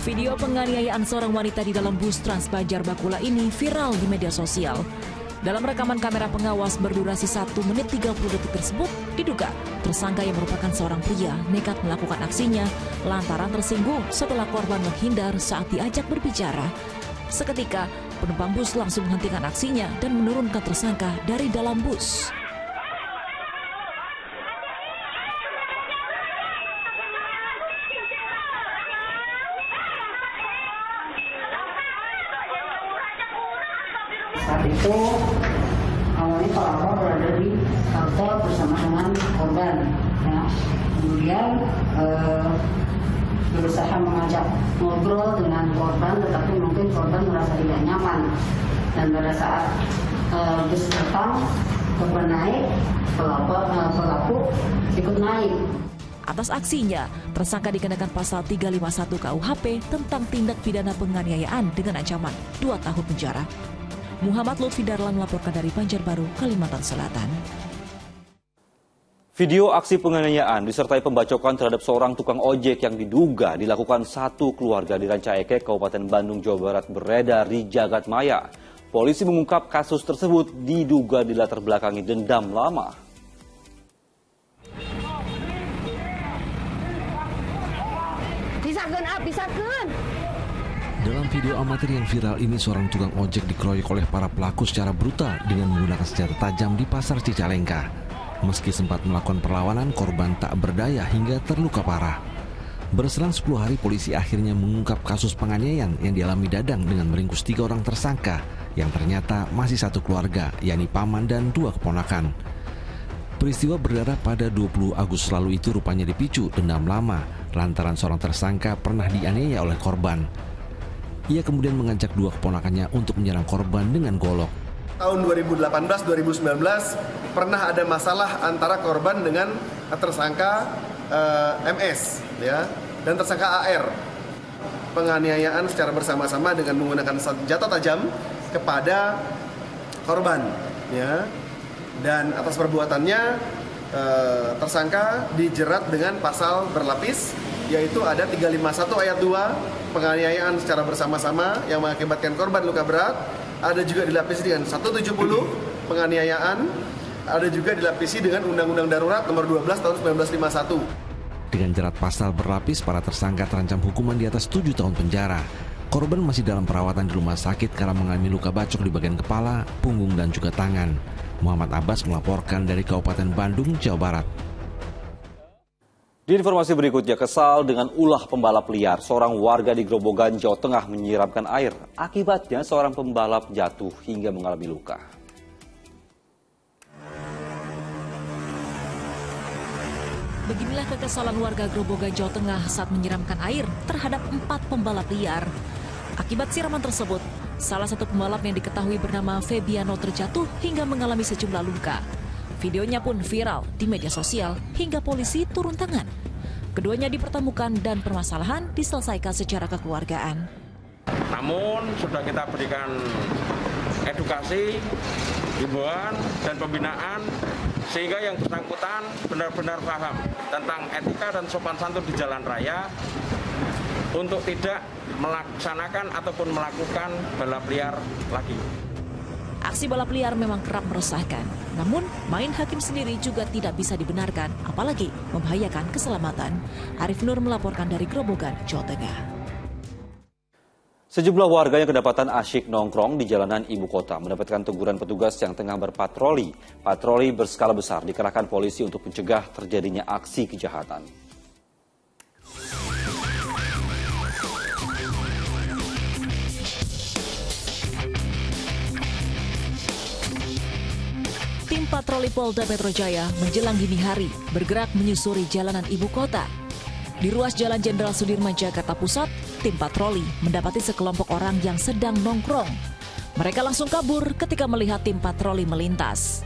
Video penganiayaan seorang wanita di dalam bus Trans Banjar Bakula ini viral di media sosial. Dalam rekaman kamera pengawas berdurasi 1 menit 30 detik tersebut, diduga tersangka yang merupakan seorang pria nekat melakukan aksinya lantaran tersinggung setelah korban menghindar saat diajak berbicara. Seketika, penumpang bus langsung menghentikan aksinya dan menurunkan tersangka dari dalam bus. Saat itu awalnya pelapor berada di halte bersama dengan korban. Ya. Kemudian berusaha mengajak ngobrol dengan korban, tetapi mungkin korban merasa tidak nyaman. Dan pada saat bus datang, korban naik, pelaku ikut naik. Atas aksinya, tersangka dikenakan pasal 351 KUHP tentang tindak pidana penganiayaan dengan ancaman 2 tahun penjara. Muhammad Lutfi Darlan melaporkan dari Banjarbaru, Kalimantan Selatan. Video aksi penganiayaan disertai pembacokan terhadap seorang tukang ojek yang diduga dilakukan satu keluarga di Ranca Ekek, Kabupaten Bandung, Jawa Barat beredar di jagat maya. Polisi mengungkap kasus tersebut diduga dilatar belakangi dendam lama. Pisakeun. Dalam video amatir yang viral ini, seorang tukang ojek dikeroyok oleh para pelaku secara brutal dengan menggunakan senjata tajam di Pasar Cicalengka. Meski sempat melakukan perlawanan, korban tak berdaya hingga terluka parah. Berselang 10 hari, polisi akhirnya mengungkap kasus penganiayaan yang dialami Dadang dengan meringkus 3 orang tersangka yang ternyata masih satu keluarga, yakni paman dan 2 keponakan. Peristiwa berdarah pada 20 Agustus lalu itu rupanya dipicu dendam lama lantaran seorang tersangka pernah dianiaya oleh korban. Ia kemudian mengajak 2 keponakannya untuk menyerang korban dengan golok. Tahun 2018-2019 pernah ada masalah antara korban dengan tersangka MS, ya, dan tersangka AR. Penganiayaan secara bersama-sama dengan menggunakan senjata tajam kepada korban, ya. Dan atas perbuatannya tersangka dijerat dengan pasal berlapis, yaitu ada 351 ayat 2 penganiayaan secara bersama-sama yang mengakibatkan korban luka berat, ada juga dilapisi dengan 170 penganiayaan, ada juga dilapisi dengan Undang-Undang Darurat nomor 12 tahun 1951. Dengan jerat pasal berlapis, para tersangka terancam hukuman di atas 7 tahun penjara. Korban masih dalam perawatan di rumah sakit karena mengalami luka bacok di bagian kepala, punggung, dan juga tangan. Muhammad Abbas melaporkan dari Kabupaten Bandung, Jawa Barat. Di informasi berikutnya, kesal dengan ulah pembalap liar, seorang warga di Grobogan, Jawa Tengah menyiramkan air. Akibatnya seorang pembalap jatuh hingga mengalami luka. Beginilah kekesalan warga Grobogan, Jawa Tengah saat menyiramkan air terhadap 4 pembalap liar. Akibat siraman tersebut, salah satu pembalap yang diketahui bernama Febiano terjatuh hingga mengalami sejumlah luka. Videonya pun viral di media sosial hingga polisi turun tangan. Keduanya dipertemukan dan permasalahan diselesaikan secara kekeluargaan. Namun sudah kita berikan edukasi, himbauan dan pembinaan sehingga yang bersangkutan benar-benar paham tentang etika dan sopan santun di jalan raya untuk tidak melaksanakan ataupun melakukan balap liar lagi. Aksi balap liar memang kerap meresahkan, namun main hakim sendiri juga tidak bisa dibenarkan, apalagi membahayakan keselamatan. Arif Nur melaporkan dari Grobogan, Jawa Tengah. Sejumlah warga yang kedapatan asyik nongkrong di jalanan ibu kota mendapatkan teguran petugas yang tengah berpatroli. Patroli berskala besar dikerahkan polisi untuk mencegah terjadinya aksi kejahatan. Tim patroli Polda Metro Jaya menjelang dini hari bergerak menyusuri jalanan ibu kota. Di ruas Jalan Jenderal Sudirman, Jakarta Pusat, tim patroli mendapati sekelompok orang yang sedang nongkrong. Mereka langsung kabur ketika melihat tim patroli melintas.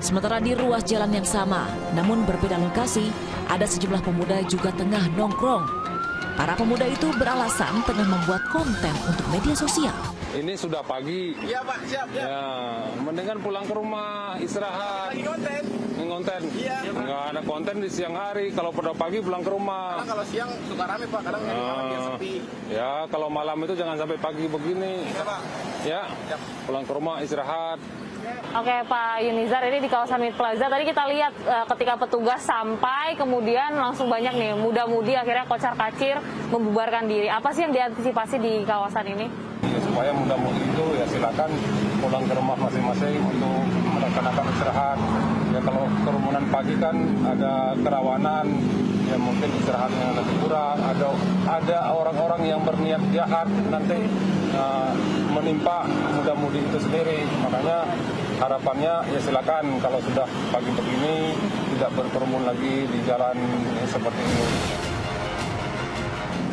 Sementara di ruas jalan yang sama, namun berbeda lokasi, ada sejumlah pemuda juga tengah nongkrong. Para pemuda itu beralasan tengah membuat konten untuk media sosial. Ini sudah pagi. Iya Pak, siap. Ya, mendingan pulang ke rumah, istirahat. Lagi konten. Konten? Iya. Nggak ada konten di siang hari, kalau pada pagi pulang ke rumah. Karena kalau siang suka rame Pak, kadang malam dia sepi. Ya, kalau malam itu jangan sampai pagi begini. Iya Pak. Ya, pulang ke rumah, istirahat. Oke Pak Yunizar, ini di kawasan Mid Plaza tadi kita lihat ketika petugas sampai kemudian langsung banyak nih muda-mudi akhirnya kocar-kacir membubarkan diri. Apa sih yang diantisipasi di kawasan ini? Ya, supaya muda-mudi itu ya silakan pulang ke rumah masing-masing untuk melaksanakan istirahat. Ya kalau kerumunan pagi kan ada kerawanan, ya mungkin istirahatnya lebih kurang. Ada orang-orang yang berniat jahat nanti menimpa muda-mudi itu sendiri. Makanya harapannya ya silakan kalau sudah pagi begini tidak berkerumun lagi di jalan seperti ini.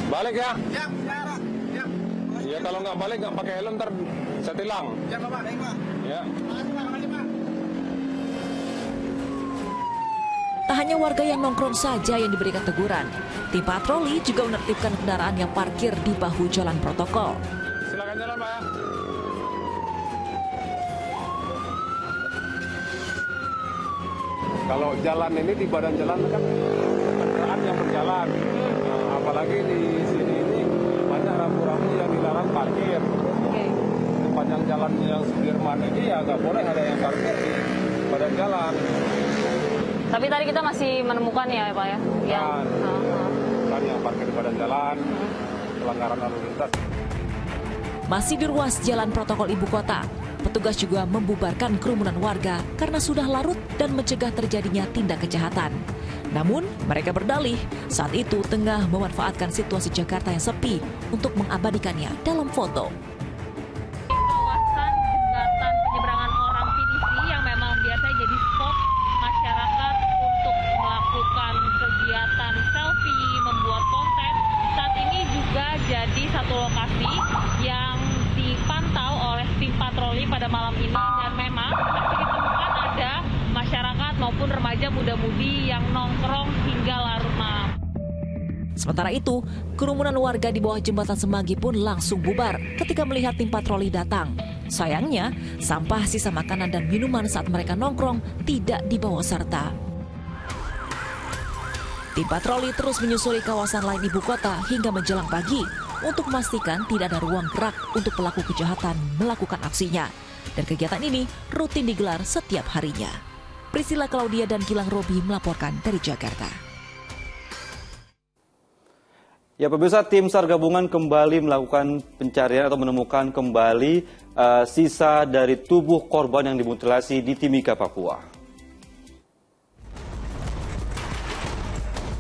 Balik ya? Ya, ya. Ya kalau nggak balik nggak pakai helm ntar saya tilang. Ya Pak, baik Pak. Ya. Tak hanya warga yang nongkrong saja yang diberikan teguran, tim patroli juga menertibkan kendaraan yang parkir di bahu jalan protokol. Silakan jalan Pak ya. Kalau jalan ini di badan jalan kan kendaraan yang berjalan, apalagi di sini ini banyak rambu-rambu yang dilarang parkir. Sepanjang jalan yang Sudirman ini ya nggak boleh ada yang parkir di badan jalan. Tapi tadi kita masih menemukan ya Pak ya? Yang parkir di badan jalan, pelanggaran lalu lintas. Masih di ruas jalan protokol ibu kota, petugas juga membubarkan kerumunan warga karena sudah larut dan mencegah terjadinya tindak kejahatan. Namun, mereka berdalih saat itu tengah memanfaatkan situasi Jakarta yang sepi untuk mengabadikannya dalam foto. Kawasan jembatan penyeberangan orang PDC yang memang biasanya jadi spot masyarakat untuk melakukan kegiatan selfie, membuat konten, saat ini juga jadi satu lokasi yang dipantau oleh tim patroli pada malam ini dan memang masih ditemukan ada masyarakat maupun remaja muda-mudi yang nongkrong hingga larut malam. Sementara itu, kerumunan warga di bawah jembatan Semanggi pun langsung bubar ketika melihat tim patroli datang. Sayangnya, sampah sisa makanan dan minuman saat mereka nongkrong tidak dibawa serta. Tim patroli terus menyusuri kawasan lain ibu kota hingga menjelang pagi untuk memastikan tidak ada ruang gerak untuk pelaku kejahatan melakukan aksinya. Dan kegiatan ini rutin digelar setiap harinya. Priscilla Claudia dan Gilang Robi melaporkan dari Jakarta. Ya pemirsa, tim SAR gabungan kembali melakukan pencarian atau menemukan kembali sisa dari tubuh korban yang dimutilasi di Timika, Papua.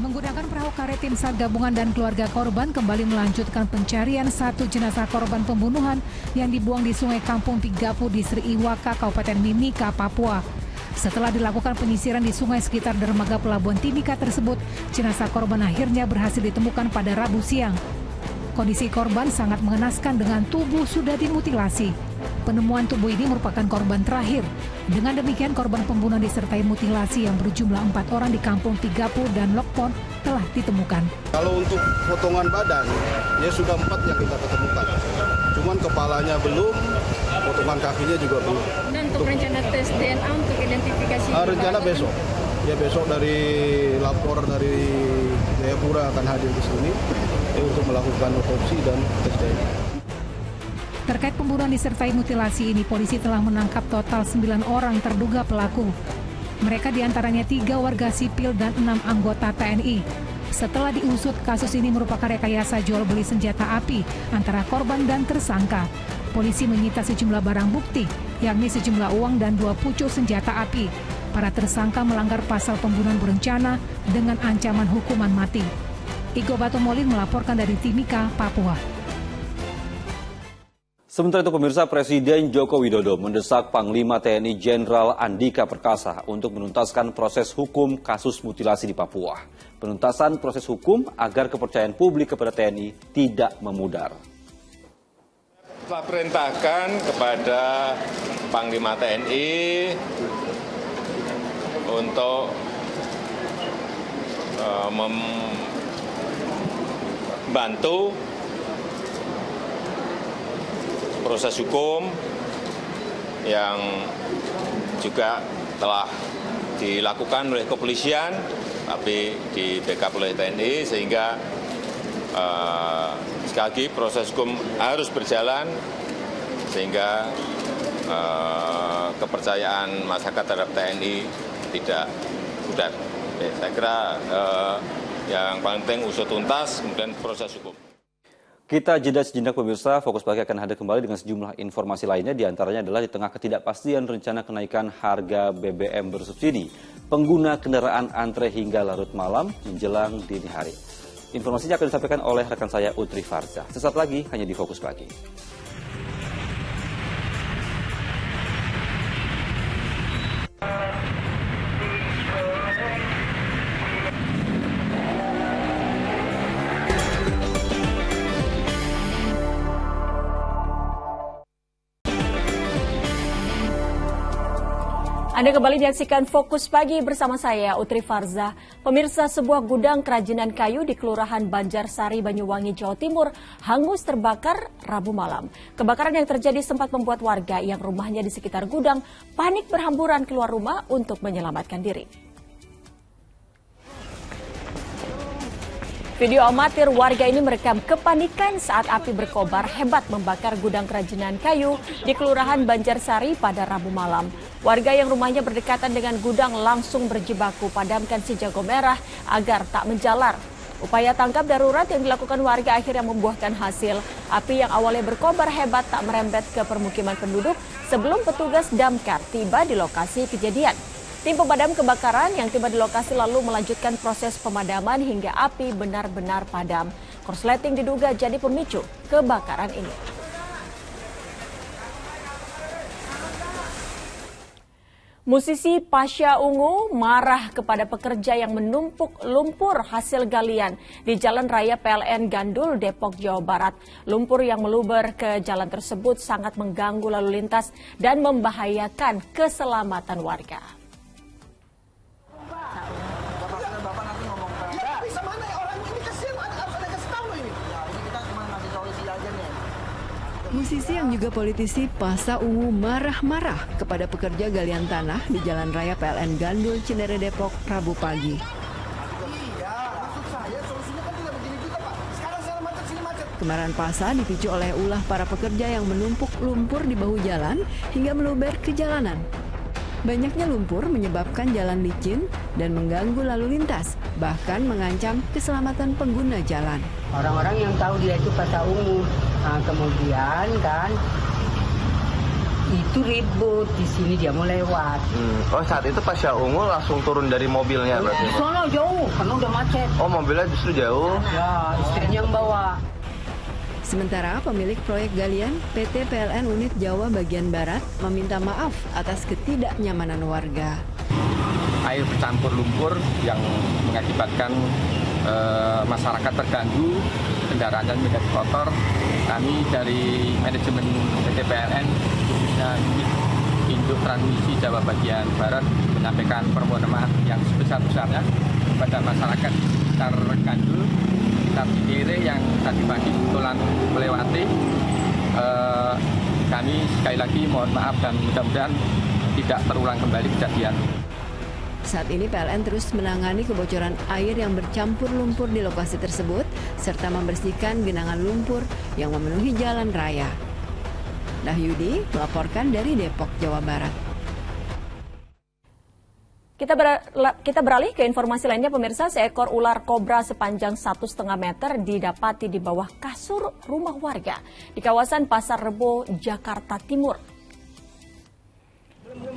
Menggunakan perahu karet, tim SAR gabungan dan keluarga korban kembali melanjutkan pencarian satu jenazah korban pembunuhan yang dibuang di Sungai Kampung Tigapu di Sri Iwaka, Kabupaten Mimika, Papua. Setelah dilakukan penyisiran di sungai sekitar dermaga pelabuhan Timika tersebut, jenazah korban akhirnya berhasil ditemukan pada Rabu siang. Kondisi korban sangat mengenaskan dengan tubuh sudah dimutilasi. Penemuan tubuh ini merupakan korban terakhir. Dengan demikian, korban pembunuhan disertai mutilasi yang berjumlah 4 orang di Kampung Tigapu dan Lokpon telah ditemukan. Kalau untuk potongan badan, ya sudah 4 yang kita ketemukan. Cuman kepalanya belum, potongan kakinya juga belum. Dan untuk rencana tes DNA untuk identifikasi? Rencana besok. Ya besok dari lapor dari Jayapura akan hadir ke sini untuk melakukan otopsi dan tes DNA. Terkait pembunuhan disertai mutilasi ini, polisi telah menangkap total 9 orang terduga pelaku. Mereka diantaranya 3 warga sipil dan 6 anggota TNI. Setelah diusut, kasus ini merupakan rekayasa jual beli senjata api antara korban dan tersangka. Polisi menyita sejumlah barang bukti, yakni sejumlah uang dan 2 pucuk senjata api. Para tersangka melanggar pasal pembunuhan berencana dengan ancaman hukuman mati. Igo Batomolin melaporkan dari Timika, Papua. Sementara itu pemirsa, Presiden Joko Widodo mendesak Panglima TNI Jenderal Andika Perkasa untuk menuntaskan proses hukum kasus mutilasi di Papua. Penuntasan proses hukum agar kepercayaan publik kepada TNI tidak memudar. Telah perintahkan kepada Panglima TNI untuk membantu proses hukum yang juga telah dilakukan oleh kepolisian, tapi di backup oleh TNI, sehingga sekali lagi proses hukum harus berjalan sehingga kepercayaan masyarakat terhadap TNI tidak pudar. Saya kira yang paling penting usut tuntas, kemudian proses hukum. Kita jeda sejenak pemirsa, Fokus Pagi akan hadir kembali dengan sejumlah informasi lainnya, diantaranya adalah di tengah ketidakpastian rencana kenaikan harga BBM bersubsidi, pengguna kendaraan antre hingga larut malam menjelang dini hari. Informasinya akan disampaikan oleh rekan saya Utri Farza. Sesaat lagi hanya di Fokus Pagi. Anda kembali menyaksikan Fokus Pagi bersama saya, Utri Farza. Pemirsa, sebuah gudang kerajinan kayu di Kelurahan Banjarsari, Banyuwangi, Jawa Timur hangus terbakar Rabu malam. Kebakaran yang terjadi sempat membuat warga yang rumahnya di sekitar gudang panik berhamburan keluar rumah untuk menyelamatkan diri. Video amatir warga ini merekam kepanikan saat api berkobar hebat membakar gudang kerajinan kayu di Kelurahan Banjarsari pada Rabu malam. Warga yang rumahnya berdekatan dengan gudang langsung berjibaku padamkan si jago merah agar tak menjalar. Upaya tangkap darurat yang dilakukan warga akhirnya membuahkan hasil. Api yang awalnya berkobar hebat tak merembet ke permukiman penduduk sebelum petugas damkar tiba di lokasi kejadian. Tim pemadam kebakaran yang tiba di lokasi lalu melanjutkan proses pemadaman hingga api benar-benar padam. Korsleting diduga jadi pemicu kebakaran ini. Musisi Pasha Ungu marah kepada pekerja yang menumpuk lumpur hasil galian di Jalan Raya PLN Gandul, Depok, Jawa Barat. Lumpur yang meluber ke jalan tersebut sangat mengganggu lalu lintas dan membahayakan keselamatan warga. Musisi yang juga politisi Pasha Ungu marah-marah kepada pekerja galian tanah di Jalan Raya PLN Gandul, Cinere, Depok, Rabu pagi. Kemarahan Pasha dipicu oleh ulah para pekerja yang menumpuk lumpur di bahu jalan hingga meluber ke jalanan. Banyaknya lumpur menyebabkan jalan licin dan mengganggu lalu lintas, bahkan mengancam keselamatan pengguna jalan. Orang-orang yang tahu dia itu Pasha Ungu, nah, kemudian kan itu ribut di sini dia mau lewat. Oh, saat itu Pasha Ungu langsung turun dari mobilnya berarti? Di sono jauh, karena udah macet. Oh, mobilnya justru jauh? Ya, istrinya yang bawa. Sementara pemilik proyek galian PT PLN Unit Jawa Bagian Barat meminta maaf atas ketidaknyamanan warga. Air bercampur lumpur yang mengakibatkan masyarakat terganggu, kendaraan menjadi kotor. Kami dari manajemen PT PLN khususnya unit induk transmisi Jawa Bagian Barat menyampaikan permohonan maaf yang sebesar-besarnya kepada masyarakat sekitar Gandul, sekitar Cidere yang tadi pagi kebetulan melewati. Kami sekali lagi mohon maaf dan mudah-mudahan tidak terulang kembali kejadian. Saat ini PLN terus menangani kebocoran air yang bercampur lumpur di lokasi tersebut, serta membersihkan genangan lumpur yang memenuhi jalan raya. Dahyudi melaporkan dari Depok, Jawa Barat. Kita beralih ke informasi lainnya, pemirsa. Seekor ular kobra sepanjang 1,5 meter didapati di bawah kasur rumah warga di kawasan Pasar Rebo, Jakarta Timur.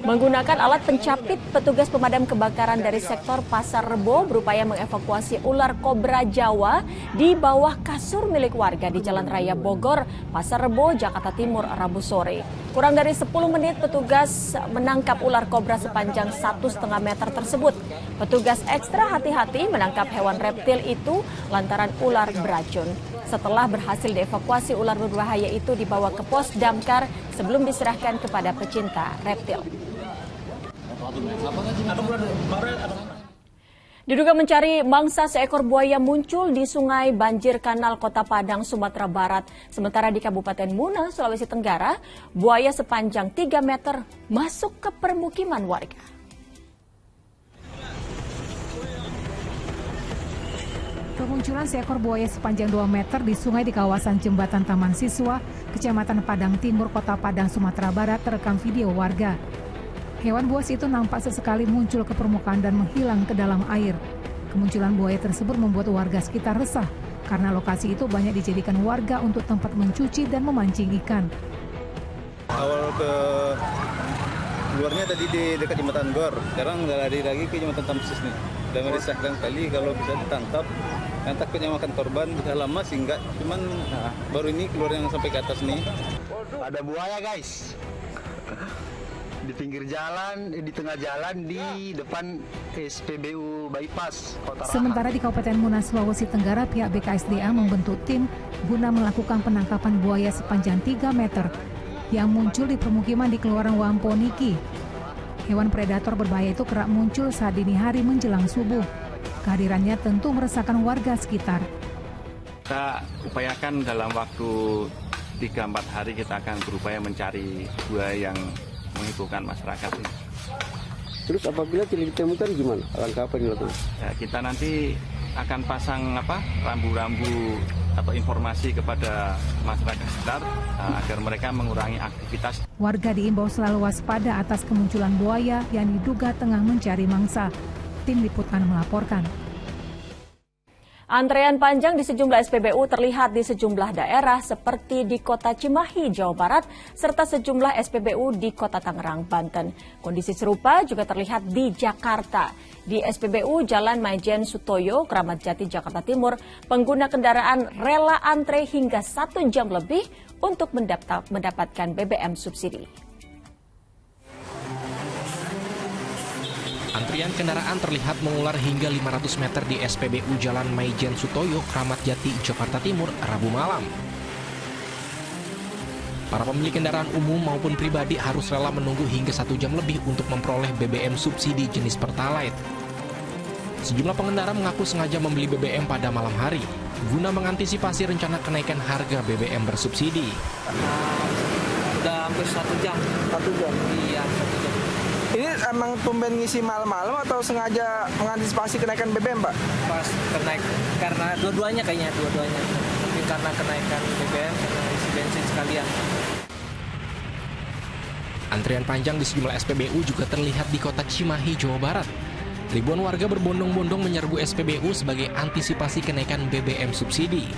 Menggunakan alat pencapit, petugas pemadam kebakaran dari sektor Pasar Rebo berupaya mengevakuasi ular kobra Jawa di bawah kasur milik warga di Jalan Raya Bogor, Pasar Rebo, Jakarta Timur, Rabu sore. Kurang dari 10 menit petugas menangkap ular kobra sepanjang 1,5 meter tersebut. Petugas ekstra hati-hati menangkap hewan reptil itu lantaran ular beracun. Setelah berhasil dievakuasi, ular berbahaya itu dibawa ke pos damkar sebelum diserahkan kepada pecinta reptil. Diduga mencari mangsa, seekor buaya muncul di Sungai Banjir Kanal Kota Padang, Sumatera Barat. Sementara di Kabupaten Muna, Sulawesi Tenggara, buaya sepanjang 3 meter masuk ke permukiman warga. Kemunculan seekor buaya sepanjang 2 meter di sungai di kawasan Jembatan Taman Siswa, Kecamatan Padang Timur, Kota Padang, Sumatera Barat terekam video warga. Hewan buas itu nampak sesekali muncul ke permukaan dan menghilang ke dalam air. Kemunculan buaya tersebut membuat warga sekitar resah karena lokasi itu banyak dijadikan warga untuk tempat mencuci dan memancing ikan. Awal ke luarnya tadi di dekat Jembatan Gor, sekarang udah lari lagi ke Jembatan Tamsis nih. Udah meresahkan sekali kalau bisa ditangkap. Yang takutnya makan korban, bisa lama sih enggak, cuman baru ini keluar yang sampai ke atas nih. Ada buaya guys. Di pinggir jalan, di tengah jalan, di depan SPBU Bypass Kota Rahang. Sementara di Kabupaten Muna, Sulawesi Tenggara, pihak BKSDA membentuk tim guna melakukan penangkapan buaya sepanjang 3 meter yang muncul di permukiman di Kelurahan Wamponiki. Hewan predator berbahaya itu kerap muncul saat dini hari menjelang subuh. Kehadirannya tentu meresahkan warga sekitar. Kita upayakan dalam waktu 3-4 hari kita akan berupaya mencari buaya yang menghibaukan masyarakat. Terus apabila tidak ditemukan gimana? Langkah apa yang dilakukan? Ya, kita nanti akan pasang rambu-rambu atau informasi kepada masyarakat sekitar agar mereka mengurangi aktivitas. Warga diimbau selalu waspada atas kemunculan buaya yang diduga tengah mencari mangsa. Tim Liputan melaporkan. Antrean panjang di sejumlah SPBU terlihat di sejumlah daerah seperti di Kota Cimahi, Jawa Barat, serta sejumlah SPBU di Kota Tangerang, Banten. Kondisi serupa juga terlihat di Jakarta. Di SPBU Jalan Maijen Sutoyo, Kramat Jati, Jakarta Timur, pengguna kendaraan rela antre hingga 1 jam lebih untuk mendapatkan BBM subsidi. Antrian kendaraan terlihat mengular hingga 500 meter di SPBU Jalan Maijen Sutoyo, Kramat Jati, Jakarta Timur, Rabu malam. Para pemilik kendaraan umum maupun pribadi harus rela menunggu hingga 1 jam lebih untuk memperoleh BBM subsidi jenis Pertalite. Sejumlah pengendara mengaku sengaja membeli BBM pada malam hari, guna mengantisipasi rencana kenaikan harga BBM bersubsidi. Udah hampir 1 jam. 1 jam? Iya, 1 jam. Ini emang tumben ngisi malam-malam atau sengaja mengantisipasi kenaikan BBM, Pak? Pas kenaik, karena dua-duanya kayaknya, mungkin karena kenaikan BBM, karena isi bensin sekalian. Antrian panjang di sejumlah SPBU juga terlihat di Kota Cimahi, Jawa Barat. Ribuan warga berbondong-bondong menyerbu SPBU sebagai antisipasi kenaikan BBM subsidi.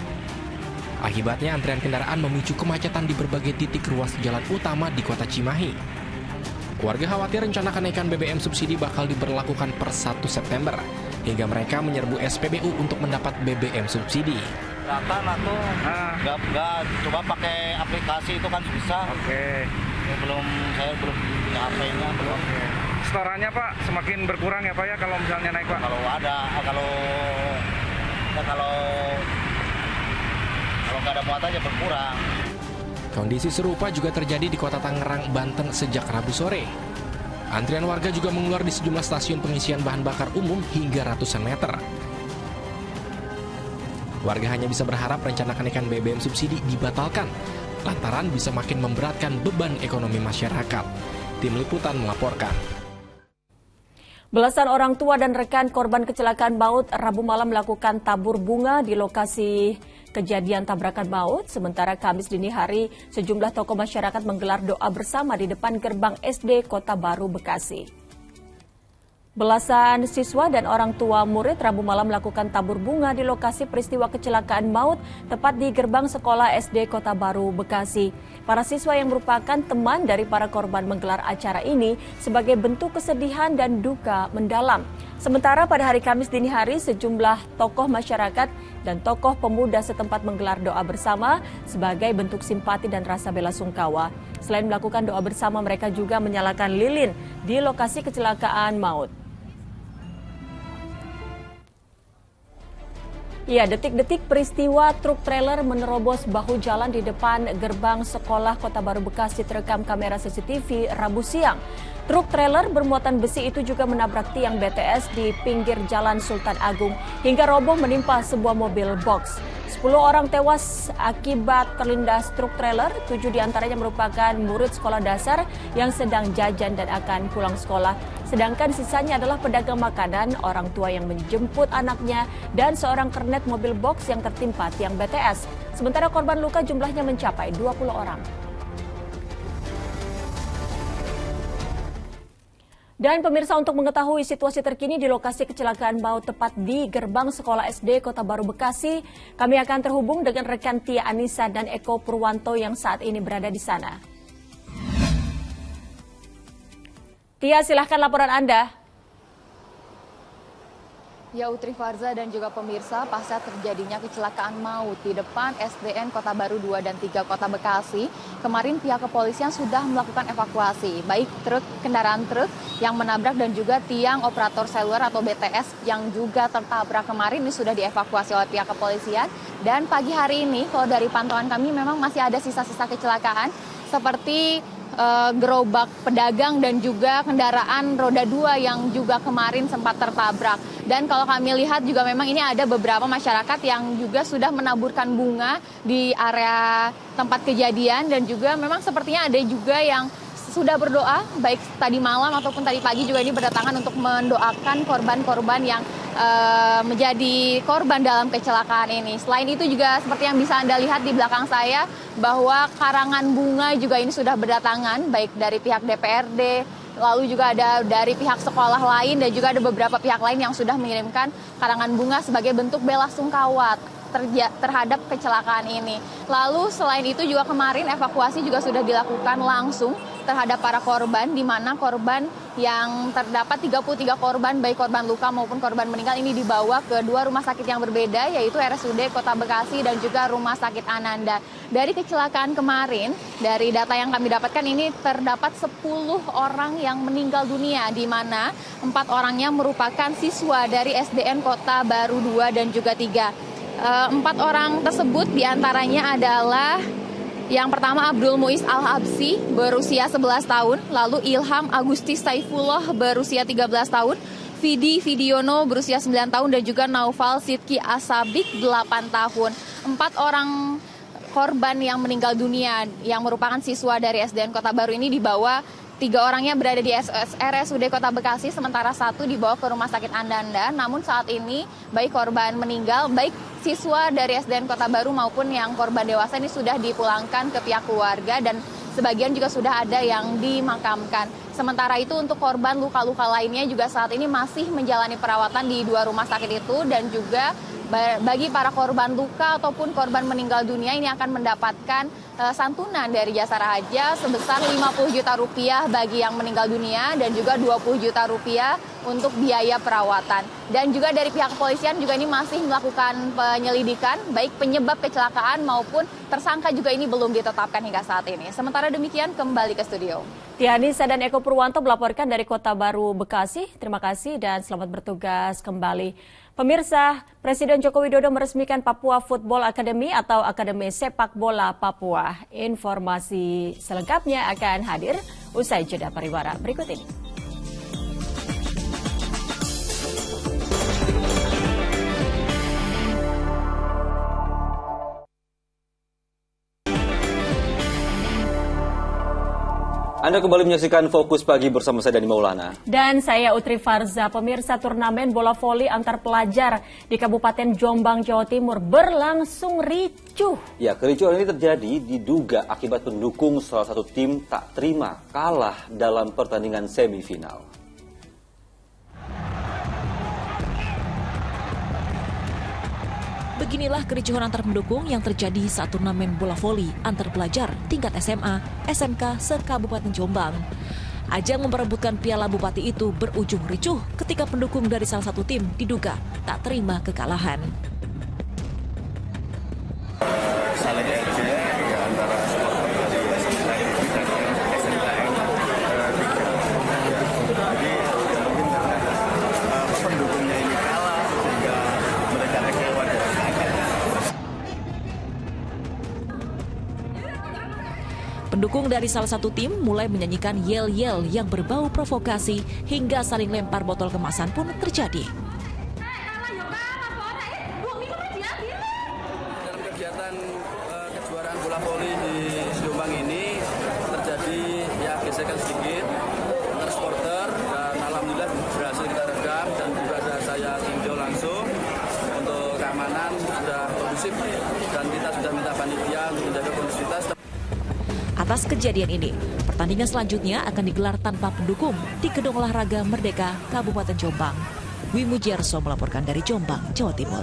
Akibatnya antrian kendaraan memicu kemacetan di berbagai titik ruas jalan utama di Kota Cimahi. Warga khawatir rencana kenaikan BBM subsidi bakal diberlakukan per 1 September, hingga mereka menyerbu SPBU untuk mendapat BBM subsidi. Data atau nggak coba pakai aplikasi itu kan bisa. Oke. Saya belum punya HP-nya belum. Setorannya Pak semakin berkurang ya Pak ya kalau misalnya naik Pak? Kalau ada, kalau nggak ada muatan aja berkurang. Kondisi serupa juga terjadi di Kota Tangerang, Banten sejak Rabu sore. Antrian warga juga mengular di sejumlah stasiun pengisian bahan bakar umum hingga ratusan meter. Warga hanya bisa berharap rencana kenaikan BBM subsidi dibatalkan, lantaran bisa makin memberatkan beban ekonomi masyarakat. Tim Liputan melaporkan. Belasan orang tua dan rekan korban kecelakaan maut Rabu malam melakukan tabur bunga di lokasi kejadian tabrakan maut. Sementara Kamis dini hari, sejumlah tokoh masyarakat menggelar doa bersama di depan gerbang SD Kota Baru, Bekasi. Belasan siswa dan orang tua murid Rabu malam melakukan tabur bunga di lokasi peristiwa kecelakaan maut tepat di gerbang sekolah SD Kota Baru, Bekasi. Para siswa yang merupakan teman dari para korban menggelar acara ini sebagai bentuk kesedihan dan duka mendalam. Sementara pada hari Kamis dini hari, sejumlah tokoh masyarakat dan tokoh pemuda setempat menggelar doa bersama sebagai bentuk simpati dan rasa bela sungkawa. Selain melakukan doa bersama, mereka juga menyalakan lilin di lokasi kecelakaan maut. Ya, detik-detik peristiwa truk trailer menerobos bahu jalan di depan gerbang sekolah Kota Baru Bekasi terekam kamera CCTV Rabu siang. Truk trailer bermuatan besi itu juga menabrak tiang BTS di pinggir Jalan Sultan Agung hingga roboh menimpa sebuah mobil box. 10 orang tewas akibat terlindas truk trailer, 7 diantaranya merupakan murid sekolah dasar yang sedang jajan dan akan pulang sekolah. Sedangkan sisanya adalah pedagang makanan, orang tua yang menjemput anaknya, dan seorang kernet mobil box yang tertimpa tiang BTS. Sementara korban luka jumlahnya mencapai 20 orang. Dan pemirsa, untuk mengetahui situasi terkini di lokasi kecelakaan maut tepat di gerbang sekolah SD Kota Baru Bekasi, kami akan terhubung dengan rekan Tia Anissa dan Eko Purwanto yang saat ini berada di sana. Tia, silahkan laporan Anda. Ya, Utri Farza dan juga pemirsa, pasca terjadinya kecelakaan maut di depan SDN Kota Baru 2 dan 3 Kota Bekasi, kemarin pihak kepolisian sudah melakukan evakuasi, baik kendaraan truk yang menabrak dan juga tiang operator seluler atau BTS yang juga tertabrak kemarin ini sudah dievakuasi oleh pihak kepolisian. Dan pagi hari ini, kalau dari pantauan kami memang masih ada sisa-sisa kecelakaan seperti gerobak pedagang dan juga kendaraan roda 2 yang juga kemarin sempat tertabrak. Dan kalau kami lihat juga memang ini ada beberapa masyarakat yang juga sudah menaburkan bunga di area tempat kejadian dan juga memang sepertinya ada juga yang sudah berdoa baik tadi malam ataupun tadi pagi juga ini berdatangan untuk mendoakan korban-korban yang menjadi korban dalam kecelakaan ini. Selain itu juga seperti yang bisa Anda lihat di belakang saya bahwa karangan bunga juga ini sudah berdatangan baik dari pihak DPRD, lalu juga ada dari pihak sekolah lain dan juga ada beberapa pihak lain yang sudah mengirimkan karangan bunga sebagai bentuk bela sungkawa terhadap kecelakaan ini. Lalu selain itu juga kemarin evakuasi juga sudah dilakukan langsung terhadap para korban, di mana korban yang terdapat 33 korban, baik korban luka maupun korban meninggal ini dibawa ke 2 rumah sakit yang berbeda, yaitu RSUD Kota Bekasi dan juga Rumah Sakit Ananda. Dari kecelakaan kemarin, dari data yang kami dapatkan ini terdapat 10 orang yang meninggal dunia, di mana 4 orangnya merupakan siswa dari SDN Kota Baru 2 dan juga 3. 4 orang tersebut diantaranya adalah yang pertama Abdul Muiz Al-Habsi berusia 11 tahun, lalu Ilham Agusti Saifullah berusia 13 tahun, Vidi Vidiono berusia 9 tahun dan juga Naufal Sidki Asabik 8 tahun. 4 orang korban yang meninggal dunia yang merupakan siswa dari SDN Kota Baru ini dibawa, 3 orangnya berada di RSUD Kota Bekasi, sementara 1 dibawa ke Rumah Sakit Ananda. Namun saat ini baik korban meninggal, baik siswa dari SDN Kota Baru maupun yang korban dewasa ini sudah dipulangkan ke pihak keluarga dan sebagian juga sudah ada yang dimakamkan. Sementara itu untuk korban luka-luka lainnya juga saat ini masih menjalani perawatan di 2 rumah sakit itu, dan juga bagi para korban luka ataupun korban meninggal dunia ini akan mendapatkan santunan dari Jasara Harja sebesar 50 juta rupiah bagi yang meninggal dunia dan juga 20 juta rupiah untuk biaya perawatan. Dan juga dari pihak kepolisian juga ini masih melakukan penyelidikan baik penyebab kecelakaan maupun tersangka juga ini belum ditetapkan hingga saat ini. Sementara demikian kembali ke studio. Tia Anissa dan Eko Purwanto melaporkan dari Kota Baru Bekasi. Terima kasih dan selamat bertugas kembali. Pemirsa, Presiden Joko Widodo meresmikan Papua Football Academy atau Akademi Sepak Bola Papua. Informasi selengkapnya akan hadir usai jeda pariwara berikut ini. Anda kembali menyaksikan Fokus Pagi bersama saya Dani Maulana. Dan saya Utri Farza. Pemirsa, turnamen bola voli antar pelajar di Kabupaten Jombang, Jawa Timur berlangsung ricuh. Ya, kericuhan ini terjadi diduga akibat pendukung salah satu tim tak terima kalah dalam pertandingan semifinal. Beginilah kericuhan antar pendukung yang terjadi saat turnamen bola voli antar pelajar tingkat SMA, SMK se-Kabupaten Jombang. Ajang memperebutkan piala bupati itu berujung ricuh ketika pendukung dari salah satu tim diduga tak terima kekalahan. Saling aja ya antara supporter dari SMK dan SMKN 3. Jadi mungkin karena pendukungnya ini kalah sehingga mereka kecewa dan Pendukung dari salah satu tim mulai menyanyikan yel-yel yang berbau provokasi hingga saling lempar botol kemasan pun terjadi. Dalam kegiatan kejuaraan bola voli di Jombang ini terjadi ya gesekan sedikit antar supporter dan alhamdulillah berhasil kita redam dan juga ada saya tinjau langsung untuk keamanan sudah kondusif dan kita sudah minta panitia untuk menjaga kondusivitas. Atas kejadian ini, pertandingan selanjutnya akan digelar tanpa pendukung di Gedung Olahraga Merdeka, Kabupaten Jombang. Wimujiarso melaporkan dari Jombang, Jawa Timur.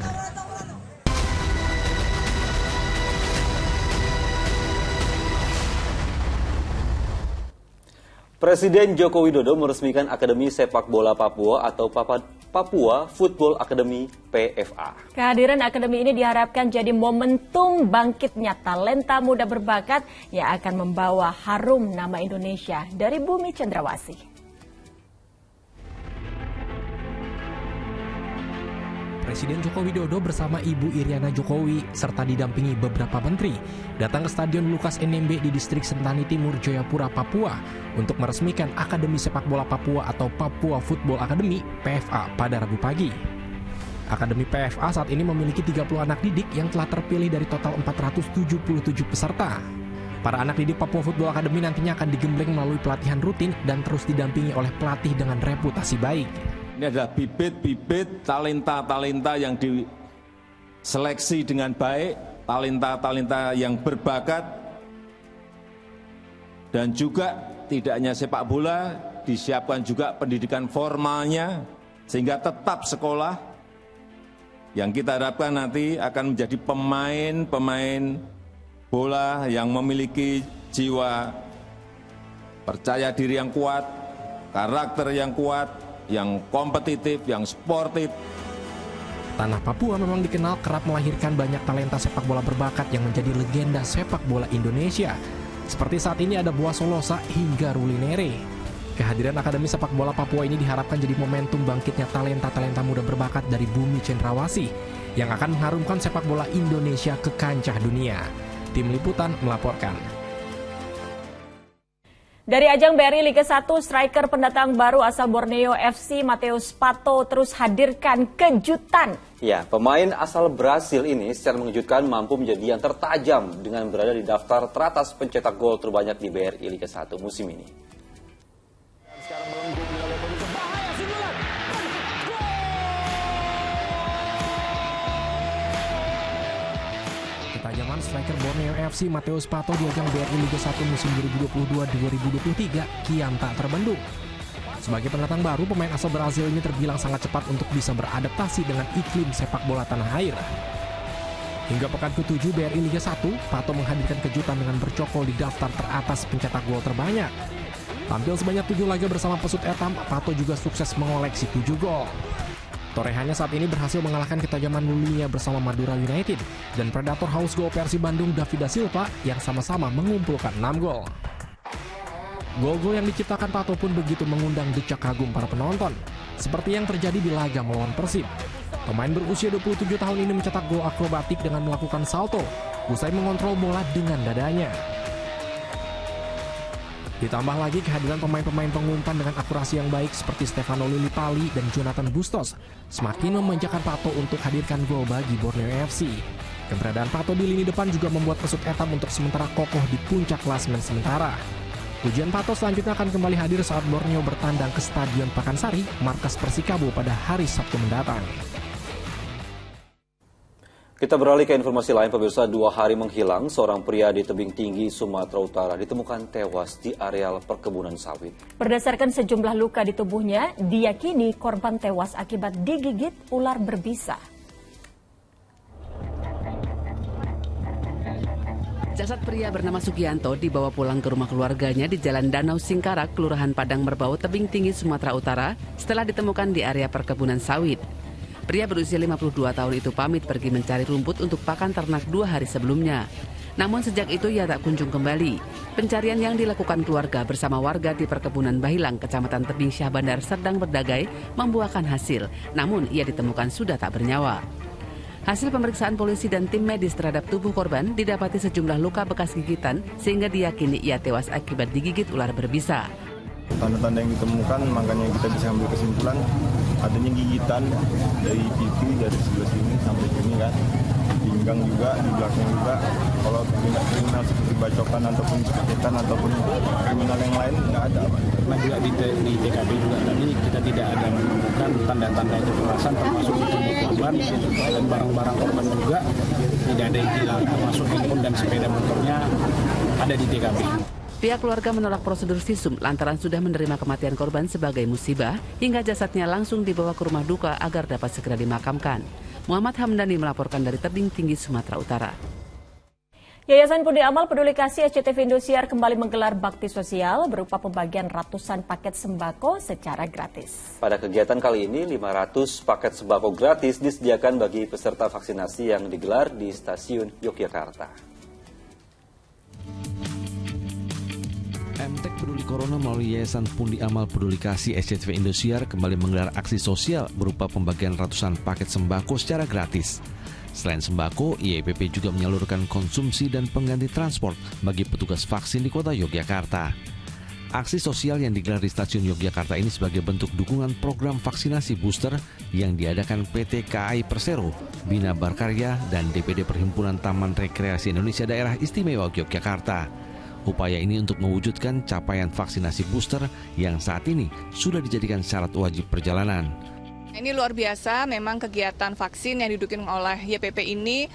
Presiden Joko Widodo meresmikan Akademi Sepak Bola Papua atau Papua Football Academy PFA. Kehadiran akademi ini diharapkan jadi momentum bangkitnya talenta muda berbakat yang akan membawa harum nama Indonesia dari bumi cendrawasih. Presiden Joko Widodo bersama Ibu Iriana Jokowi serta didampingi beberapa menteri datang ke Stadion Lukas NMB di Distrik Sentani Timur, Jayapura, Papua untuk meresmikan Akademi Sepak Bola Papua atau Papua Football Academy PFA pada Rabu pagi. Akademi PFA saat ini memiliki 30 anak didik yang telah terpilih dari total 477 peserta. Para anak didik Papua Football Academy nantinya akan digembleng melalui pelatihan rutin dan terus didampingi oleh pelatih dengan reputasi baik. Ini adalah bibit-bibit talenta-talenta yang diseleksi dengan baik, talenta-talenta yang berbakat, dan juga tidak hanya sepak bola, disiapkan juga pendidikan formalnya, sehingga tetap sekolah, yang kita harapkan nanti akan menjadi pemain-pemain bola yang memiliki jiwa percaya diri yang kuat, karakter yang kuat, yang kompetitif, yang sportif. Tanah Papua memang dikenal kerap melahirkan banyak talenta sepak bola berbakat yang menjadi legenda sepak bola Indonesia. Seperti saat ini ada Boa Solosa hingga Ruli Nere. Kehadiran Akademi Sepak Bola Papua ini diharapkan jadi momentum bangkitnya talenta-talenta muda berbakat dari bumi cendrawasih yang akan mengharumkan sepak bola Indonesia ke kancah dunia. Tim Liputan melaporkan. Dari ajang BRI Liga 1, striker pendatang baru asal Borneo FC Mateus Pato terus hadirkan kejutan. Ya, pemain asal Brasil ini secara mengejutkan mampu menjadi yang tertajam dengan berada di daftar teratas pencetak gol terbanyak di BRI Liga 1 musim ini. Ketajaman striker Borneo FC Mateus Pato di ajang BRI Liga 1 musim 2022-2023 kian tak terbendung. Sebagai pendatang baru, pemain asal Brasil ini terbilang sangat cepat untuk bisa beradaptasi dengan iklim sepak bola tanah air. Hingga pekan ke-7 BRI Liga 1, Pato menghadirkan kejutan dengan bercokol di daftar teratas pencetak gol terbanyak. Tampil sebanyak 7 laga bersama Pesut Etam, Pato juga sukses mengoleksi 7 gol. Torehannya saat ini berhasil mengalahkan ketajaman Lulinya bersama Madura United dan Predator House Gol Persib Bandung David da Silva yang sama-sama mengumpulkan 6 gol. Gol-gol yang diciptakan Pato pun begitu mengundang decak kagum para penonton, seperti yang terjadi di laga melawan Persib. Pemain berusia 27 tahun ini mencetak gol akrobatik dengan melakukan salto, usai mengontrol bola dengan dadanya. Ditambah lagi kehadiran pemain-pemain pengumpan dengan akurasi yang baik seperti Stefano Lillipali dan Jonathan Bustos semakin memanjakan Pato untuk hadirkan gol bagi Borneo FC. Keberadaan Pato di lini depan juga membuat Pesut Etam untuk sementara kokoh di puncak klasemen sementara. Hujan Pato selanjutnya akan kembali hadir saat Borneo bertandang ke Stadion Pakansari, markas Persikabo pada hari Sabtu mendatang. Kita beralih ke informasi lain, pemirsa. 2 hari menghilang, seorang pria di tebing tinggi Sumatera Utara ditemukan tewas di areal perkebunan sawit. Berdasarkan sejumlah luka di tubuhnya, diyakini korban tewas akibat digigit ular berbisa. Jasad pria bernama Sugianto dibawa pulang ke rumah keluarganya di Jalan Danau Singkarak, Kelurahan Padang Merbau, tebing tinggi Sumatera Utara, setelah ditemukan di area perkebunan sawit. Pria berusia 52 tahun itu pamit pergi mencari rumput untuk pakan ternak 2 hari sebelumnya. Namun sejak itu ia tak kunjung kembali. Pencarian yang dilakukan keluarga bersama warga di perkebunan Bahilang, Kecamatan Tebing Syah Bandar, Serdang Berdagai, membuahkan hasil. Namun ia ditemukan sudah tak bernyawa. Hasil pemeriksaan polisi dan tim medis terhadap tubuh korban didapati sejumlah luka bekas gigitan sehingga diyakini ia tewas akibat digigit ular berbisa. Tanda-tanda yang ditemukan, makanya kita bisa ambil kesimpulan adanya gigitan dari pipi, dari sebelah sini sampai sini kan, pinggang juga, di belakang juga. Kalau kriminal seperti bacokan ataupun sakitan ataupun kriminal yang lain nggak ada. Karena juga di TKP juga tadi kita tidak ada menemukan tanda-tanda kekerasan termasuk di tubuh korban dan barang-barang korban juga tidak ada yang hilang, termasuk handphone dan sepeda motornya ada di TKP. Pihak keluarga menolak prosedur visum lantaran sudah menerima kematian korban sebagai musibah hingga jasadnya langsung dibawa ke rumah duka agar dapat segera dimakamkan. Muhammad Hamdani melaporkan dari tebing tinggi Sumatera Utara. Yayasan Pundi Amal Peduli Kasih SCTV Indosiar kembali menggelar bakti sosial berupa pembagian ratusan paket sembako secara gratis. Pada kegiatan kali ini, 500 paket sembako gratis disediakan bagi peserta vaksinasi yang digelar di Stasiun Yogyakarta. MTEK Peduli Corona melalui Yayasan Pundi Amal Peduli Kasih SCTV Indosiar kembali menggelar aksi sosial berupa pembagian ratusan paket sembako secara gratis. Selain sembako, IEPP juga menyalurkan konsumsi dan pengganti transport bagi petugas vaksin di kota Yogyakarta. Aksi sosial yang digelar di Stasiun Yogyakarta ini sebagai bentuk dukungan program vaksinasi booster yang diadakan PT KAI Persero, Bina Barkarya, dan DPD Perhimpunan Taman Rekreasi Indonesia Daerah Istimewa Yogyakarta. Upaya ini untuk mewujudkan capaian vaksinasi booster yang saat ini sudah dijadikan syarat wajib perjalanan. Ini luar biasa, memang kegiatan vaksin yang didukung oleh YPP ini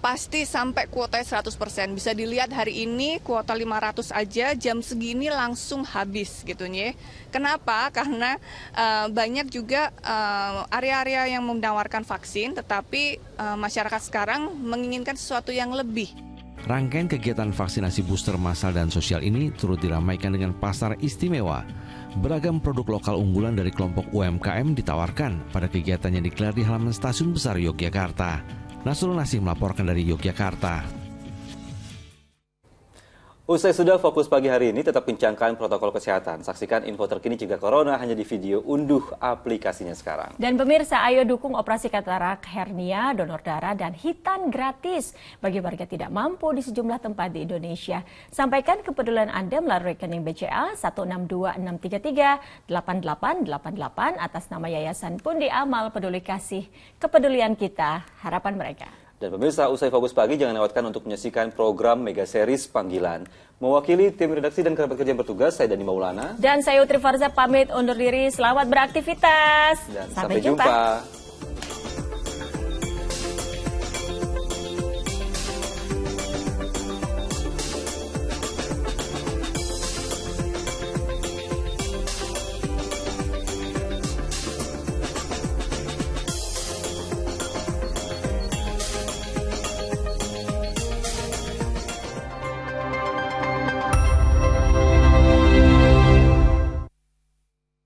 pasti sampai kuotanya 100%. Bisa dilihat hari ini kuota 500 aja jam segini langsung habis gitu nih. Kenapa? Karena banyak juga area-area yang menawarkan vaksin, tetapi masyarakat sekarang menginginkan sesuatu yang lebih. Rangkaian kegiatan vaksinasi booster massal dan sosial ini turut diramaikan dengan pasar istimewa. Beragam produk lokal unggulan dari kelompok UMKM ditawarkan pada kegiatan yang digelar di halaman Stasiun Besar Yogyakarta. Nasrul Nasih melaporkan dari Yogyakarta. Usai sudah Fokus Pagi hari ini, tetap bincangkan protokol kesehatan. Saksikan info terkini cegah corona hanya di video, unduh aplikasinya sekarang. Dan pemirsa, ayo dukung operasi katarak, hernia, donor darah, dan hitan gratis bagi warga tidak mampu di sejumlah tempat di Indonesia. Sampaikan kepedulian Anda melalui rekening BCA 162633888 atas nama Yayasan Pundi Amal Peduli Kasih. Kepedulian kita, harapan mereka. Dan pemirsa, usai Fokus Pagi jangan lewatkan untuk menyaksikan program Mega Series Panggilan. Mewakili tim redaksi dan kerabat kerja yang bertugas, saya Dani Maulana. Dan saya Utri Farza pamit undur diri, selamat beraktivitas. Dan sampai jumpa.